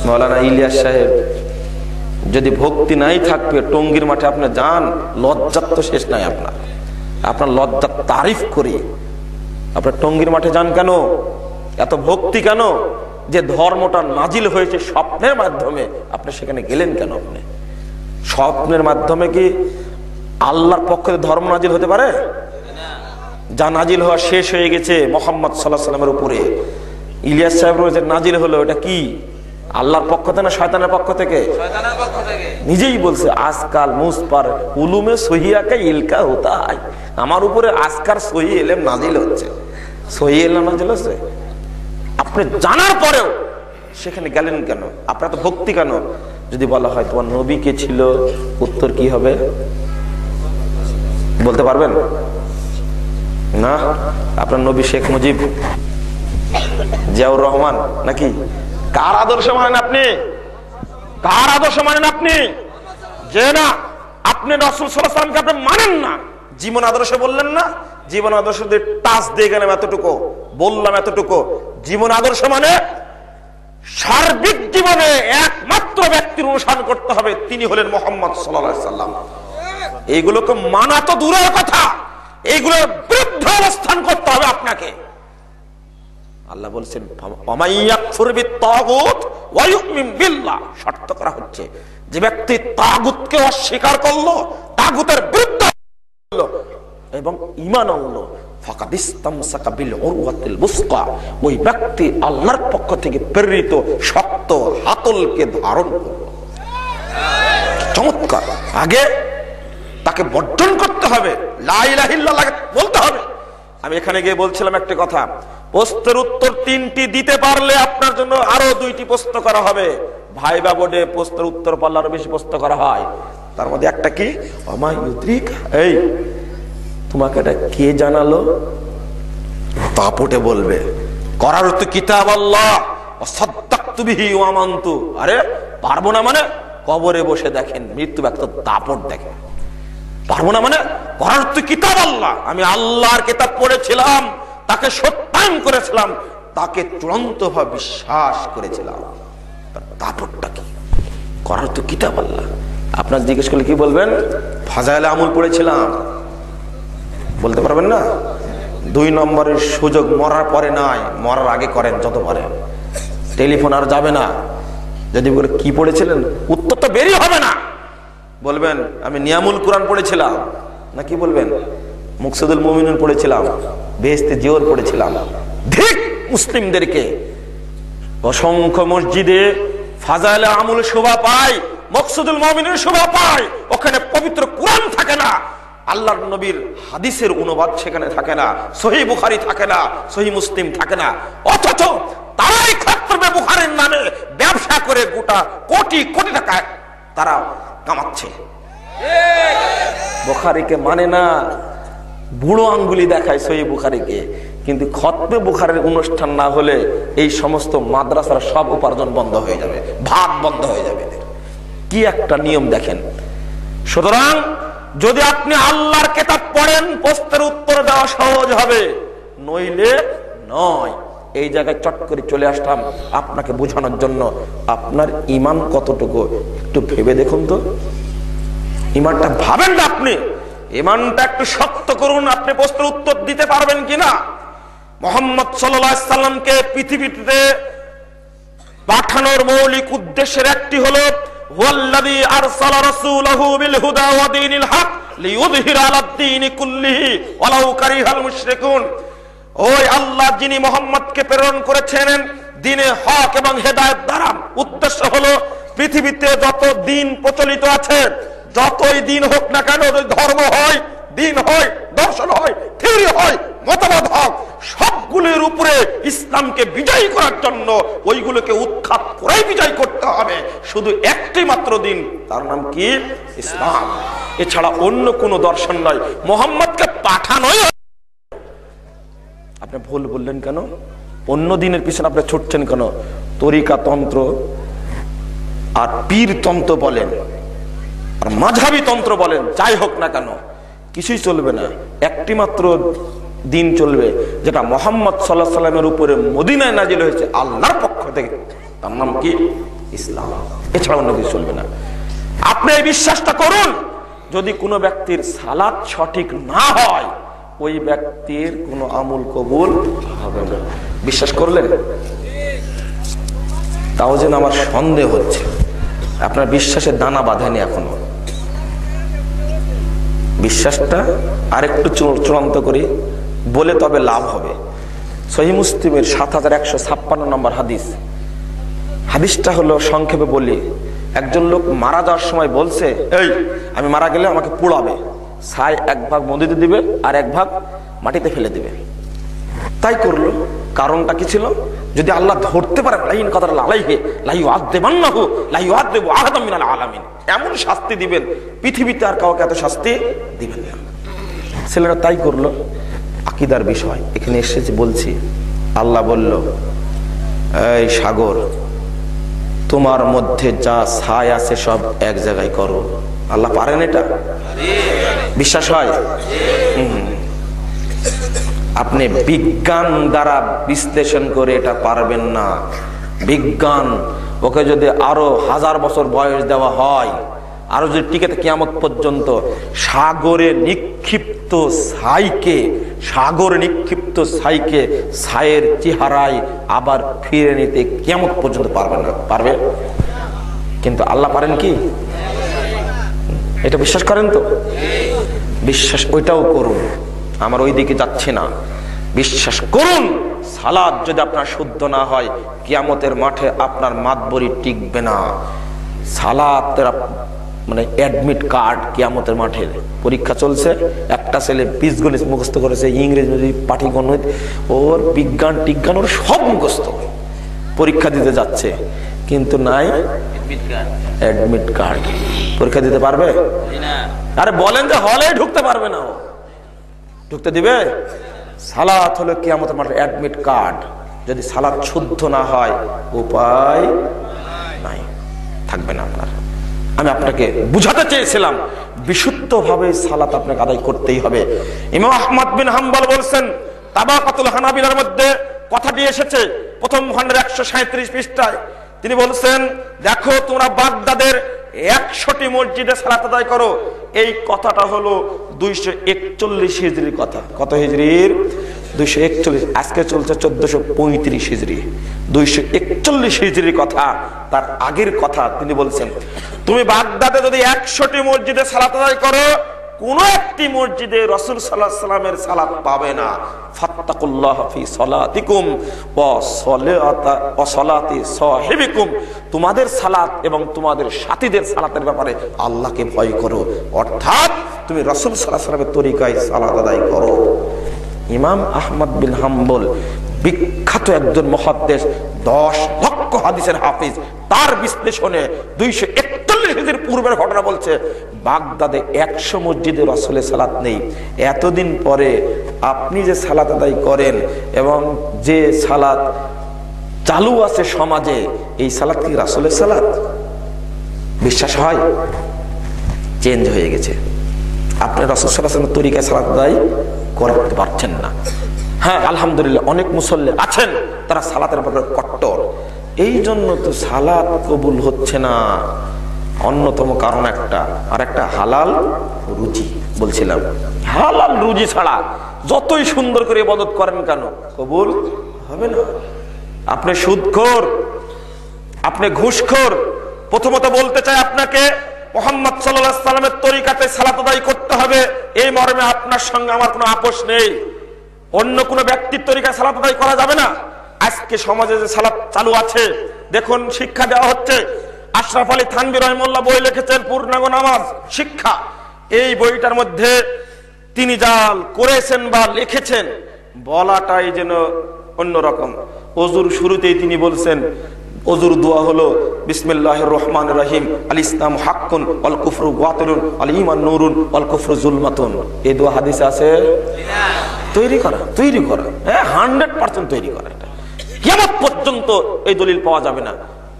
Speaker 4: মাওলানা ইলিয়াস সাহেব। যদি ভক্তি নাই থাকবে, টঙ্গীর মাঠে আপনি যান, লজ্জার তো শেষ নাই আপনার। আপনার লজ্জার তারিফ করি। আপনার টঙ্গীর মাঠে যান কেন? এত ভক্তি কেন? যে ধর্মটা নাজিল হয়েছে স্বপ্নের মাধ্যমে, আপনি সেখানে গেলেন কেন? আপনি স্বপ্নের মাধ্যমে কি আল্লাহর পক্ষে ধর্ম নাজিল হতে পারে? যা নাজিল হওয়া শেষ হয়ে গেছে মুহাম্মদ সাল্লাল্লাহু আলাইহি ওয়াসাল্লামের উপরে। ইলিয়াস সাহেবের যে নাজিল হলো, এটা কি আল্লাহর পক্ষ থেকে না শয়তানের পক্ষ থেকে? শয়তানের পক্ষ থেকে। নিজেই বলছে আজকাল মুসপার উলুমে সহিয়াকে ইলকা হতা হয়, আমার উপরে আজকার সহি ইলম নাজিল হচ্ছে। সহি ইলম নাজিল হচ্ছে, আপনি জানার পরেও সেখানে গেলেন কেন? আপনার তো ভক্তি কেন? যদি বলা হয় তোমার নবী কে ছিল, উত্তর কি হবে বলতে পারবেন? না, আপনার নবী শেখ মুজিব, জিয়াউর রহমান নাকি? কার আদর্শ মানেন আপনি? কার আদর্শ মানেন আপনি? যে না, আপনি রাসূল সাল্লাল্লাহু আলাইহি ওয়াসাল্লামকে আপনি মানেন না। জীবন আদর্শ বললেন না? জীবন আদর্শ দিয়ে টাচ দিয়ে গেলাম এতটুকু, বললাম এতটুকু। জীবন আদর্শ মানে সার্বিক জীবনে একমাত্র ব্যক্তির অনুসরণ করতে হবে, তিনি হলেন মুহাম্মদ সাল্লাল্লাহু আলাইহি ওয়াসাল্লাম। এইগুলোকে মানা তো দূরের কথা, এইগুলোর বিরুদ্ধে অবস্থান করতে হবে আপনাকে। আল্লাহ বলছেন শর্ত করা হচ্ছে, যে ব্যক্তি তাগুতকে অস্বীকার করলো, তাগুতের বিরুদ্ধে এবং ঈমান আনলো, ফাকাদ ইসতামসাকা বিল উরওয়াতিল বুসকা, ওই ব্যক্তি আল্লাহর পক্ষ থেকে প্রেরিত শক্ত হাতলকে ধারণ করলো। চমৎকার। আগে তাকে বর্জন করতে হবে, লা ইলাহা ইল্লাল্লাহ বলতে হবে। আমি এখানে গিয়ে বলছিলাম একটা কথা, প্রশ্নের উত্তর 3টি দিতে পারলে আপনার জন্য আরো 2টি প্রশ্ন করা হবে। ভাইবা বোর্ডে প্রশ্নের উত্তর পারলে আরো বেশি প্রশ্ন করা হয়। তার মধ্যে একটা কি, আমা ইউদ্রিক, এই তোমাকে এটা কে জানালো? তাপটে বলবে করার তো কিতাব আল্লাহ সাদ্দাকতু বিহি ওয়া আমানতু। আরে পারবো না মানে? কবরে বসে দেখেন, মৃত্যু ব্যক্ত দাপট দেখেন। পারবো না মানে করার তো কিতাব আল্লাহ, আমি আল্লাহর কিতাব পড়েছিলাম, তাকে সত্যায়ন করেছিলাম, তাকে চূড়ান্ত ভাবে বিশ্বাস করেছিলাম। তার দাপটটা কি? করার তো কিতাব আল্লাহ। আপনার জিজ্ঞেস করলে কি বলবেন? ফাজাইলে আমল পড়েছিলাম, বলতে পারবেন না। 2 নম্বরের সুযোগ মরার পরে নাই, মরার আগে করেন যত পারেন। টেলিফোন আর যাবে না। যদি বলে কি পড়েছিলেন, উত্তর তো বেরিয়ে হবে না। বলবেন আমি নিয়ামুল কুরআন পড়েছিলাম, না কি বলবেন মুকসিদুল মুমিনুন পড়েছিলাম, বেহেশতে জিওর পড়েছিলাম। ঠিক মুসলিমদেরকে অসংখ্য মসজিদে ফাজাইলে আমল শোভা পায়, মুকসিদুল মুমিনুন শোভা পায়, ওখানে পবিত্র কুরআন থাকে না, আল্লাহর নবীর হাদিসের অনুবাদ সেখানে থাকে না, সহিহ বুখারী থাকে না, সহিহ মুসলিম থাকে না। অথচ তারাই খাতমে বুখারীর নামে ব্যবসা করে গোটা কোটি কোটি টাকা তারা কামাচ্ছে। বুখারীকে মানে না, বুড়ো আঙ্গুলি দেখায় সহিহ বুখারীকে, কিন্তু খতমে বুখারীর অনুষ্ঠান না হলে এই সমস্ত মাদ্রাসার সব উপার্জন বন্ধ হয়ে যাবে, ভাত বন্ধ হয়ে যাবে। কি একটা নিয়ম দেখেন। সুতরাং যদি আপনি আল্লাহর কিতাব পড়েন, প্রশ্নের উত্তর দেওয়া সহজ হবে, নইলে নয়। এই জায়গায় চট করে চলে আসলাম আপনাকে বোঝানোর জন্য। আপনার ঈমান কতটুকু একটু ভেবে দেখুন তো। ঈমানটা ভাবেন না, আপনি ঈমানটা একটু শক্ত করুন। আপনি প্রশ্নের উত্তর দিতে পারবেন কিনা? মুহাম্মদ সাল্লাল্লাহু আলাইহি সাল্লামকে পৃথিবীতে পাঠানোর মৌলিক উদ্দেশ্যের একটি হলো ওয়াল্লাযী আরসালা রাসূলাহু বিল হুদা ওয়া দীনিল হক লিইয়ুযহিরা আলাদ দীনি কুল্লিহি ওয়ালাউ কারিহাল মুশরিকুন। ওই আল্লাহ যিনি মুহাম্মদকে প্রেরণ করেছেন দ্বীনে হক এবং হেদায়েত দ্বারা, উদ্দেশ্য হলো পৃথিবীতে যত দ্বীন প্রচলিত আছে, যতই দ্বীন হোক না কেন, ধর্ম হয়, দ্বীন হয়, দর্শন হয়, থিওরি হয়, মতবাদ হোক, সবগুলোর উপরে ইসলামকে বিজয়ী করার জন্য ওইগুলোকে উৎখাত করেই বিজয় করতে হবে। শুধু একটি মাত্র দিন, তার নাম কি? ইসলাম। এছাড়া অন্য কোন দর্শন নয়। মুহাম্মদকে পাঠানোই। আপনি ভুল বললেন কেন? অন্য দিনের পিছনে আপনি ছুটছেন কেন? তরিকা তন্ত্র আর পীর তন্ত্র বলেন আর মাঝহাবি তন্ত্র বলেন, যাই হোক না কেন, কিছুই চলবে না। একটি মাত্র দিন চলবে, যেটা মুহাম্মদ সাল্লাল্লাহু আলাইহি সাল্লামের উপরে মদিনায় নাজিল হয়েছে আল্লাহর পক্ষ থেকে, তার নাম কি? ইসলাম। এছাড়া অন্য কিছু চলবে না। আপনি এই বিশ্বাসটা করুন, যদি কোনো ব্যক্তির সালাত সঠিক না হয় ওই ব্যক্তির কোনো আমল কবুল হবে না। বিশ্বাস করলেন? তাও যেন আমার সন্দেহ হচ্ছে আপনার বিশ্বাসের দানা বাঁধেনি এখনো। বিশ্বাসটা আরেকটু চূড়ান্ত করি বলে তবে লাভ হবে। সহিহ মুসলিমের 7156 নম্বর হাদিস। হাদিসটা হলো, সংক্ষেপে বলি, একজন লোক মারা যাওয়ার সময় বলছে, এই আমি মারা গেলে আমাকে পোড়াবে, ছাই এক ভাগ নদীতে দিবে আর এক ভাগ মাটিতে ফেলে দিবে। তাই করলো। কারণটা কি ছিল? যদি আল্লাহ ধরতে পারে এমন শাস্তি দিবেন, পৃথিবীতে আর কাউকে এত শাস্তি দিবেন না। ছেলেরা তাই করলো। আকীদার বিষয় এখানে এসেছে বলছি। আল্লাহ বলল, এই সাগর, তোমার মধ্যে যা ছাই আছে সব এক জায়গায় করো। আল্লাহ পারেন এটা? বিশ্বাস হয়? আপনি বিজ্ঞান দ্বারা বিশ্লেষণ করে এটা পারবেন না। বিজ্ঞান, ওকে যদি আরো 1000 বছর বয়স দেওয়া হয়, আরো যদি টিকে থাকে কিয়ামত পর্যন্ত, সাগরে নিক্ষিপ্ত ছাইকে ছাইয়ের চেহারায় আবার ফিরে নিতে কিয়ামত পর্যন্ত পারবে না। পারবে? কিন্তু আল্লাহ পারেন কি? এটা বিশ্বাস করেন তো? বিশ্বাস ওইটাও করুন, আমার ওই দিকে যাচ্ছে না। বিশ্বাস করুন, সালাত যদি আপনার শুদ্ধ না হয় কিয়ামতের মাঠে আপনার মাতবরি টিকবে না। সালাতের মানে অ্যাডমিট কার্ড কিয়ামতের মাঠে। পরীক্ষা চলছে, একটা ছেলে 20 গণিত মুখস্থ করেছে, ইংরেজি পাটিগণিত, ওর বিজ্ঞান টিজ্ঞান ওর সব মুখস্থ, পরীক্ষা দিতে যাচ্ছে, কিন্তু নাই অ্যাডমিট কার্ড। পরীক্ষা দিতে পারবে? আরে বলেন যে হলে ঢুকতে পারবে না, ঢুকতে দিবে? সালাত হলো কিয়ামতের মাঠে অ্যাডমিট কার্ড। যদি সালাত শুদ্ধ না হয় উপায় নাই, থাকবে না আপনার। আমি আপনাকে বুঝাতে চেয়েছিলাম বিশুদ্ধভাবে সালাত আপনাকে আদায় করতেই হবে। ইমাম আহমদ বিন হাম্বল বলছেন, তাবাকাতুল হানাবিলার মধ্যে কথাটি এসেছে প্রথম খণ্ডের 137 পৃষ্ঠায়। তিনি বলছেন, দেখো তোমরা বাগদাদের 100টি মসজিদে সালাত আদায় করো। এই কথাটা হলো 241 হিজরির কথা। কত হিজরির? 241। আজকে চলছে 1435 হিজরি। 241 হিজরির কথা, তার আগের কথা তিনি বলছেন, তুমি বাগদাদে যদি 100টি মসজিদে সালাত আদায় করো, কোন একটি মসজিদে রাসূল সাল্লাল্লাহু আলাইহি সাল্লামের সালাত পাবে না। ফাত্তাকুল্লাহ ফি সালাতিকুম ওয়া সালাতি সাহিবিকুম, তোমাদের সালাত এবং তোমাদের সাথীদের সালাতের ব্যাপারে আল্লাহকে ভয় করো, অর্থাৎ তুমি রাসূল সাল্লাল্লাহু আলাইহি সাল্লামের তরিকায় সালাত আদায় করো। ইমাম আহমদ বিন হাম্বল বিখ্যাত একজন মুহাদ্দিস, 10 লক্ষ হাদিসের হাফিজ, তার বিশ্লেষণে 241 হিজরির পূর্বের ঘটনা বলছে, বাগদাদে 100 মসজিদে রাসূলের সালাত নেই। এতদিন পরে আপনি যে সালাত আদায় করেন এবং যে সালাত চালু আছে সমাজে, এই সালাত কি রাসূলের সালাত? বিশ্বাস হয়? চেঞ্জ হয়ে গেছে। আপনি রাসূল সাল্লাল্লাহু আলাইহি ওয়াসাল্লামের তরিকায় সালাত আদায় করতে পারছেন না। হ্যাঁ আলহামদুলিল্লাহ অনেক মুসল্লি আছেন তারা সালাতের ব্যাপারে কট্টর, এই জন্য তো সালাত কবুল হচ্ছে না। অন্যতম কারণ একটা, আর একটা হালাল রুজি। বলছিলাম হালাল রুজি ছাড়া যতই সুন্দর করে ইবাদত করেন কেন কবুল হবে না। আপনি সুদখোর, আপনি ঘুষখোর। প্রথমত বলতে চাই আপনাকে মুহাম্মদ সাল্লাল্লাহু আলাইহি সাল্লামের তরিকাতে সালাত আদায় করতে হবে, এই মর্মে আপনার সঙ্গে আমার কোনো আপোষ নেই। অন্য কোনো ব্যক্তির তরিকায় সালাত আদায় করা যাবে না। আজকে সমাজে যে সালাত চালু আছে দেখুন, শিক্ষা দেওয়া হচ্ছে। আশরাফ আলী থানভী রাহিমাহুল্লাহ বই লিখেছেন পূর্ণাঙ্গ নামাজ শিক্ষা। এই বইটার মধ্যে তিনি যা করেছেন বা লিখেছেন বলাটাই যেন অন্যরকম। ওযুর শুরুতেই তিনি বলছেন, ওযুর দোয়া হলো বিসমিল্লাহির রহমানির রহিম, আল ইসলাম হাক্কুন ওয়াল কুফরু বাতিলুন আল ঈমান নূরুন ওয়াল কুফরু যুলমাতুন। এই দোয়া হাদিসে আছে? তৈরি করা হ্যাঁ 100% তৈরি করা। কিয়ামত পর্যন্ত এই দলিল পাওয়া যাবে না।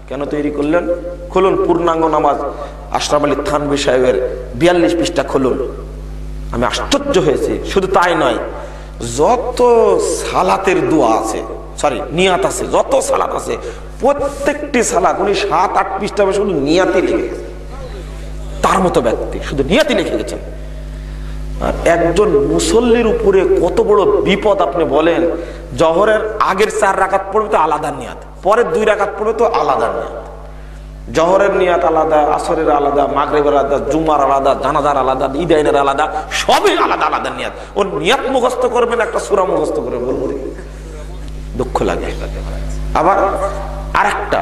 Speaker 4: কেন তৈরি করলেন? খুলুন পূর্ণাঙ্গ নামাজ আশরাফ আলী থানভী সাহেবের 42 পৃষ্ঠা খুলুন। আমি আশ্চর্য হয়েছি। শুধু তাই নয়, যত সালাতের দোয়া আছে, সরি নিয়াত আছে, যত সালাত আছে প্রত্যেকটি সালাত উনি 7-8 পৃষ্ঠা শুধু নিয়াতি লিখে গেছেন। তার মতো ব্যক্তি শুধু নিয়াতি লিখে গেছেন। আর একজন মুসল্লির উপরে কত বড় বিপদ আপনি বলেন। জহরের আগের 4 রাকাত পড়বে তো আলাদা নিয়াত, পরের 2 রাকাত পড়বে তো আলাদা নিয়াত। জহরের নিয়াত আলাদা, আসরের আলাদা, মাগরিবের আলাদা, জুমার আলাদা, জানাজার আলাদা, ঈদাইনের আলাদা, সবই আলাদা আলাদা নিয়াত। ওর নিয়াত মুখস্থ করবেন, একটা সূরা মুখস্থ করে বলবো, দুঃখ লাগে। আবার আরেকটা,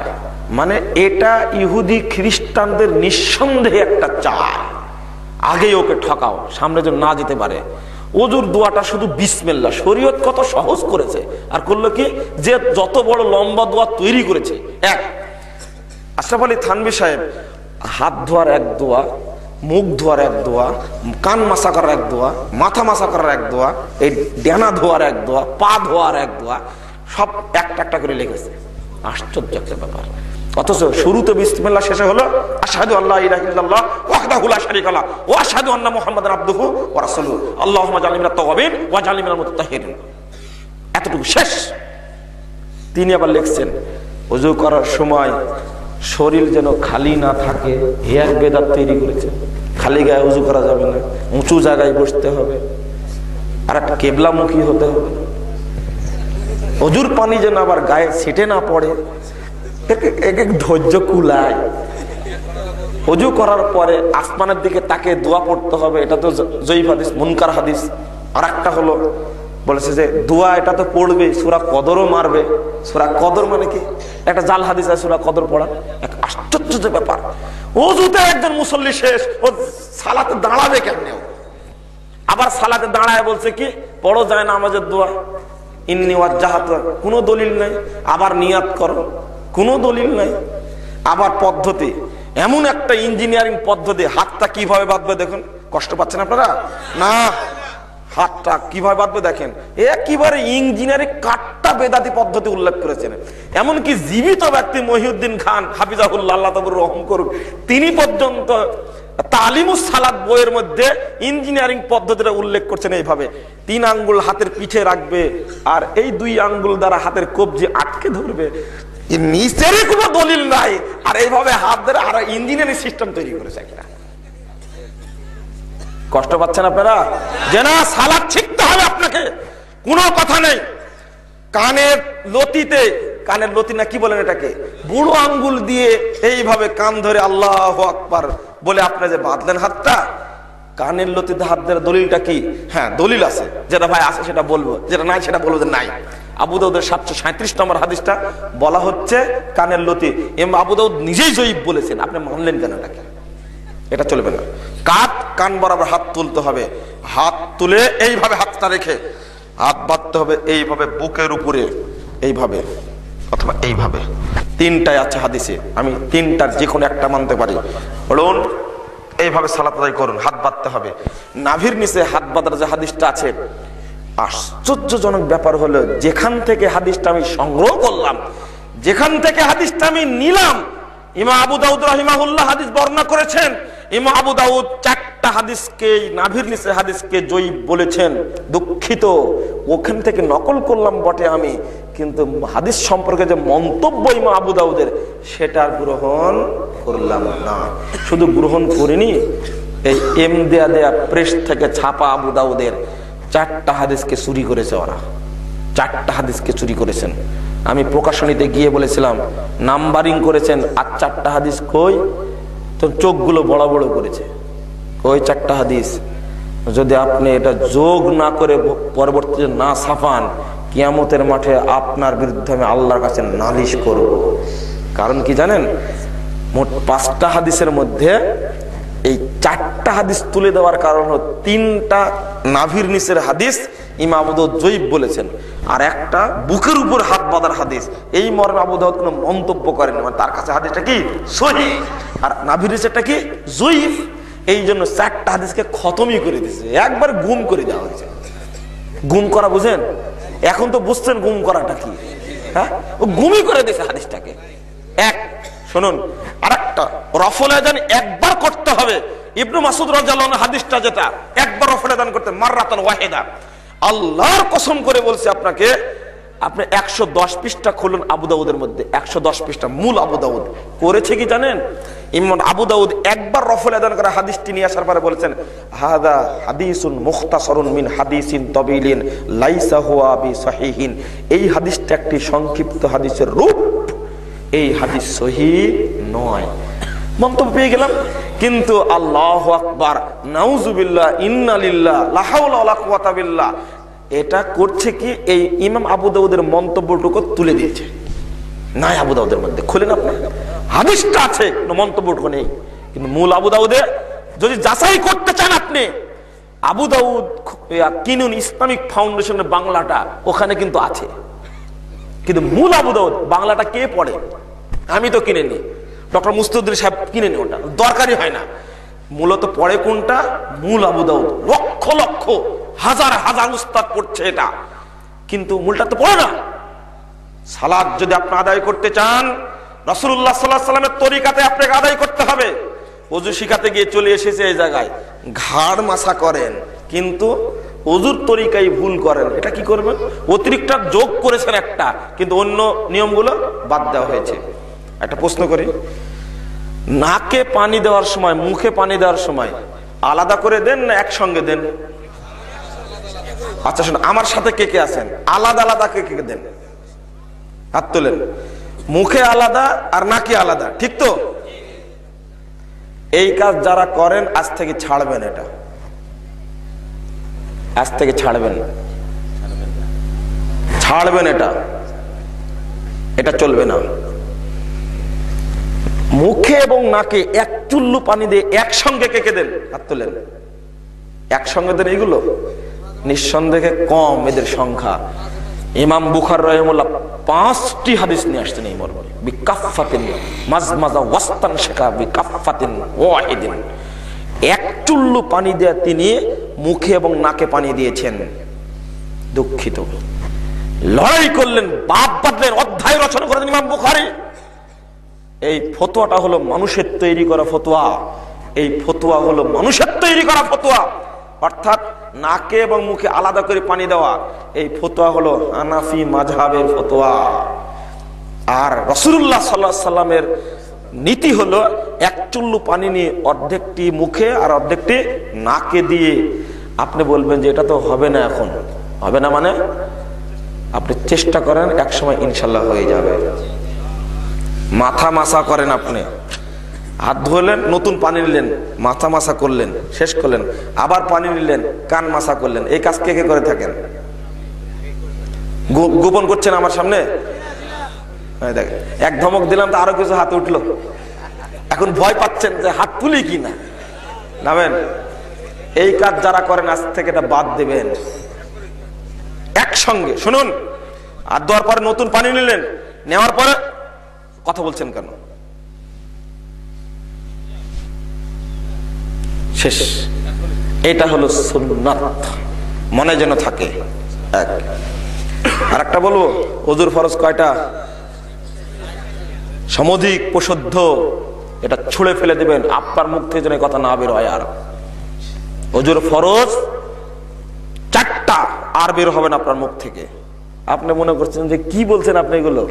Speaker 4: মানে এটা ইহুদি খ্রিস্টানদের নিঃসন্দেহে একটা চাল, আগে ওকে ঠকাও সামনে যেন না যেতে পারে। ওযুর দোয়াটা শুধু বিসমিল্লাহ, শরীয়ত কত সহজ করেছে। আর করলো কি, যে যত বড় লম্বা দোয়া তৈরি করেছে। এক, আশরাফ আলী থানভী সাহেব হাত ধোয়ার এক দোয়া, মুখ ধোয়ার এক দোয়া, কান মাসা করার এক দোয়া, মাথা মাসা করার এক দোয়া, এই ডানা ধোয়ার এক দোয়া, পা ধোয়ার এক দোয়া, সব একটা একটা করে লিখেছে। আশ্চর্য একটা ব্যাপার। অথচ শুরুতে বিসমিল্লাহ, শেষে হলো আশহাদু আল্লা ইলাহা ইল্লাল্লাহ ওয়াহদাহু লা শারীকা লাহু ওয়া আশহাদু আন্না মুহাম্মাদান আবদুহু ওয়া রাসূলুহু আল্লাহুম্মা জাআলনি মিনাত তাওয়াবিন ওয়া জাআলনি মিনাল মুতাতাহহিরিন। এতটুকু শেষ। তিনি আবার লিখছেন ওযু করার সময় শরীর যেন খালি না থাকে, এক বেদাত তৈরি করেছে। খালি গায়ে ওযু করা যাবে না, উঁচু জায়গায় বসতে হবে, আর একটা কিবলামুখী হতে হবে। ওযুর পানি যেন আবার গায়ে ছিটে না পড়ে, এক এক ধৈর্য কুলায়। ওযু করার পরে আসমানের দিকে তাকে দোয়া পড়তে হবে, এটা তো জয়ীফ হাদিস, মুনকার হাদিস। আর একটা হলো বলেছে যে দোয়া এটা তো পড়বে, সূরা কদরও মারবে। সূরা কদর মানে কি? একটা জাল হাদিস আছে সূরা কদর পড়া। এক আশ্চর্য ব্যাপার। ওযুতে একজন মুসল্লি শেষ, ও সালাতে দাঁড়াবে কেমনে? আবার সালাতে দাঁড়ায় বলছে কি পড়ো যায় নামাজের দোয়া, ইন্নী ওয়াজ্জাহাতু, কোনো দলিল নাই। আবার নিয়াত করো, কোনো দলিল নাই। আবার পদ্ধতি, এমন একটা ইঞ্জিনিয়ারিং পদ্ধতি, হাতটা কিভাবে বাঁধবে দেখুন। কষ্ট পাচ্ছেন আপনারা? না, হাতটা কিভাবে বাঁধবে দেখেন। একেবারে ইঞ্জিনিয়ারিং কাট্টা বেদাতি পদ্ধতি উল্লেখ করেছেন। এমনকি জীবিত ব্যক্তি মহিউদ্দিন খান হাফিজাহুল্লাহ, আল্লাহ তাআলা রহম করুক, তিনি পর্যন্ত তালিমুস সালাত বইয়ের মধ্যে ইঞ্জিনিয়ারিং পদ্ধতিটা উল্লেখ করছেন এইভাবে। 3 আঙ্গুল হাতের পিঠে রাখবে, আর এই 2 আঙ্গুল দ্বারা হাতের কবজি আটকে ধরবে। নিচেরই কোনো দলিল নাই, আর এইভাবে হাত ধরে আর ইঞ্জিনিয়ারিং সিস্টেম তৈরি করেছে একটা। কষ্ট পাচ্ছেন আপনারা? যে না, সালাত শিখতে হবে আপনাকে, কোনো কথা নেই। কানের লতিতে, কানের লতি না কি বলেন এটাকে, বুড়ো আঙ্গুল দিয়ে এইভাবে কান ধরে আল্লাহু আকবার বলে আপনি যে বাঁধলেন হাতটা, কানের লতিতে হাত ধরে দলিলটা কি? হ্যাঁ দলিল আছে, যেটা ভাই আছে সেটা বলবো, যেটা নাই সেটা বলবো যে নাই। আবু দাউদের 737 নম্বর হাদিসটা বলা হচ্ছে কানের লতি। আবু দাউদ নিজেই জয়ীফ বলেছেন, আপনি মানলেন কেন এটাকে? এটা চলবে না। কান বরাবর হাত তুলতে হবে, হাত তুলে এইভাবে হাতটা রেখে হাত বাঁধতে হবে এইভাবে বুকের উপরে, এইভাবে অথবা এইভাবে। 3টাই আছে হাদিসে, আমি 3টার যে কোনো একটা মানতে পারি। বলুন এইভাবে সালাত আদায় করুন, হাত বাঁধতে হবে। নাভির নিচে হাত বাঁধার যে হাদিসটা আছে, আশ্চর্যজনক ব্যাপার হলো যেখান থেকে হাদিসটা আমি সংগ্রহ করলাম, যেখান থেকে হাদিসটা আমি নিলাম, ইমাম আবু দাউদ রাহিমাহুল্লাহ হাদিস বর্ণনা করেছেন। ইমাম আবু দাউদ 4 চারটা হাদিসকে, নাভির নিচে হাদিসকে জয়ীফ বলেছেন, দুঃখিত, ওখান থেকে নকল করলাম বটে আমি, কিন্তু হাদিস সম্পর্কে যে মন্তব্য ইমাম আবু দাউদের সেটা গ্রহণ করলাম না। শুধু গ্রহণ করিনি, এই এমদিয়া দেয়া প্রেস থেকে ছাপা আবু দাউদের চারটা হাদিসকে চুরি করেছে ওরা, চারটা হাদিসকে চুরি করেছেন। আমি প্রকাশনীতে গিয়ে বলেছিলাম নাম্বারিং করেছেন, আর চারটা হাদিস কই, তো চোখগুলো বড় বড় করেছে, ওই চারটা হাদিস যদি আপনি এটা যোগ না করে পরবর্তীতে না ছাপান, কিয়ামতের মাঠে আপনার বিরুদ্ধে আমি আল্লাহর কাছে নালিশ করব। কারণ কি জানেন, মোট 5টা হাদিসের মধ্যে এই 4টা হাদিস তুলে দেওয়ার কারণ হলো 3টা নাভির নিচের হাদিস ইমাম আবু দাউদ জয়ীফ বলেছেন, আর একটা বুকের উপর হাত বাঁধার হাদিস, এই মর্মে আবু দাউদ কোনো মন্তব্য করেন, মানে তার কাছে হাদিসটা কি সহিহ আর নাভির নিচেরটা কি জয়ীফ। এই জন্য 4টা হাদিসকে খতমই করে দিয়েছে, একবার গুম করে দেওয়া হয়েছে। গুম করা বুঝেন, এখন তো বুঝছেন গুম করাটা কি, হ্যাঁ, ও গুমই করে দিয়েছে হাদিসটাকে। এক শুনুন, আরেকটা রফল আযান একবার করতে হবে। ইবনে মাসউদ রাদিয়াল্লাহু আনহু হাদিসটা যেটা একবার রফল আযান করতে মাররাতান ওয়াহিদা, আল্লাহর কসম করে বলছি আপনাকে, আপনি 110 পৃষ্ঠা খুলুন আবু দাউদের মধ্যে, 110 পৃষ্ঠা মূল আবু দাউদ করেছে কি জানেন, ইমাম আবু দাউদ একবার রফল আযান করে হাদিসটি নিয়ে আসার পরে বলেছেন হাদা হাদিসুন মুখতাসারুন মিন হাদিসিন তাবিলিন লাইসা হুয়া বিসহিহিন, এই হাদিসটা একটি সংক্ষিপ্ত হাদিসের রূপ, এই হাদিস সহিহ নয়। মন্তব্য পেয়ে গেলাম, কিন্তু আল্লাহু আকবার, নাউজুবিল্লাহ, ইন্না লিল্লাহ, লা হাওলা ওয়ালা কুওয়াতা বিল্লাহ, এটা করছে কি, এই ইমাম আবু দাউদের মন্তব্যটুকু তুলে দিয়েছে। নাই আবু দাউদের মধ্যে খুলেন আপনি, হাদিসটা আছে কিন্তু মন্তব্যটুকু নেই। কিন্তু মূল আবু দাউদে যদি যাচাই করতে চান আপনি, আবু দাউদ কিনুন ইসলামিক ফাউন্ডেশনের বাংলাটা ওখানে কিন্তু আছে, কিন্তু মূল আবু দাউদ বাংলাটা কে পড়ে? আমি তো কিনে নি, ডক্টর মুস্তাফিজুর সাহেব কিনে নি, ওটা দরকারই হয় না। মূলত পড়ে কোনটা? মূল আবু দাউদ। লক্ষ লক্ষ হাজার হাজার উস্তাদ পড়ছে এটা, কিন্তু মূলটা তো পড়ে না। সালাত যদি আপনি আদায় করতে চান, রাসূলুল্লাহ সাল্লাল্লাহু আলাইহি ওয়াসাল্লামের তরিকাতে আপনাকে আদায় করতে হবে। ওযু শিখাতে গিয়ে চলে এসেছে এই জায়গায় ঘাড় মাসা করেন, কিন্তু ওযুর তরিকায় ভুল করেন, এটা কি করবেন? অতিরিক্ত যোগ করেছেন একটা, কিন্তু অন্য নিয়মগুলো বাদ দেওয়া হয়েছে। একটা প্রশ্ন করি, নাকে পানি দেওয়ার সময়, মুখে পানি দেওয়ার সময় আলাদা করে দেন না একসঙ্গে দেন? আচ্ছা শুনুন, আমার সাথে কে কে আছেন, আলাদা আলাদা কে কে দেন? হাত তোলেন। মুখে আলাদা আর নাকে আলাদা, ঠিক তো? এই কাজ যারা করেন আজ থেকে ছাড়বেন, এটা আজ থেকে ছাড়বেন, ছাড়বেন, এটা চলবে না। মুখে এবং নাকে এক চুল্লু পানি দিয়ে একসঙ্গে কে কে দেন? হাত তোলেন। একসঙ্গে দেন এগুলো? নিঃসন্দেহে কম এদের সংখ্যা। ইমাম বুখারী রাহিমাহুল্লাহ 5টি হাদিস নিয়ে আসছেন এই মর্মে, বিকাফাতিন মাজমাজা ওয়াস্তানশাকা বিকাফাতিন ওয়াহিদিন, এক চুল্লু পানি দিয়ে তিনি মুখে এবং নাকে পানি দিয়েছেন। দুঃখিত, লড়াই করলেন, বাপ বাদলেন, অধ্যায় রচনা করেন ইমাম বুখারী। এই ফতোয়াটা হলো মানুষের তৈরি করা ফতোয়া, এই ফতোয়া হলো মানুষের তৈরি করা ফতোয়া, অর্থাৎ নাকে এবং মুখে আলাদা করে পানি দেওয়া, এই ফতোয়া হলো হানাফি মাযহাবের ফতোয়া। আর রাসূলুল্লাহ সাল্লাল্লাহু আলাইহি সাল্লামের নীতি হলো এক চুল্লু পানি নিয়ে অর্ধেকটি মুখে আর অর্ধেকটি নাকে দিয়ে। আপনি বলবেন যে এটা তো হবে না, এখন হবে না মানে আপনি চেষ্টা করেন, এক সময় ইনশাল্লাহ হয়ে যাবে। মাথা মাসা করেন, আপনি হাত ধুলেন, নতুন পানি নিলেন, মাথা মাসা করলেন, শেষ করলেন, আবার পানি নিলেন, কান মাসা করলেন। এই কাজ কে কে করে থাকেন? গোপন করছেন আমার সামনে? দেখেন, এক ধমক দিলাম তো আরো কিছু হাত উঠলো, এখন ভয় পাচ্ছেন যে হাত তুলি কিনা। নামেন, এই কাজ যারা করেন আজ থেকে এটা বাদ দেবেন। একসঙ্গে শুনুন, আর দেওয়ার পরে নতুন পানি নিলেন, নেওয়ার পরে কথা বলছেন কেন? শেষ। এটা হলো সুন্নাত, মনে যেন থাকে। এক আর একটা বলবো, ওযুর ফরজ কয়টা? সমধিক প্রশুদ্ধ, এটা ছুঁড়ে ফেলে দিবেন, আপনার মুখ থেকে যেন কথা না বের হয়। আর ওজুর ফরজ চারটা, আর বের হবে না আপনার মুখ থেকে। আপনি মনে করছেন যে কি বলছেন আপনি এগুলো,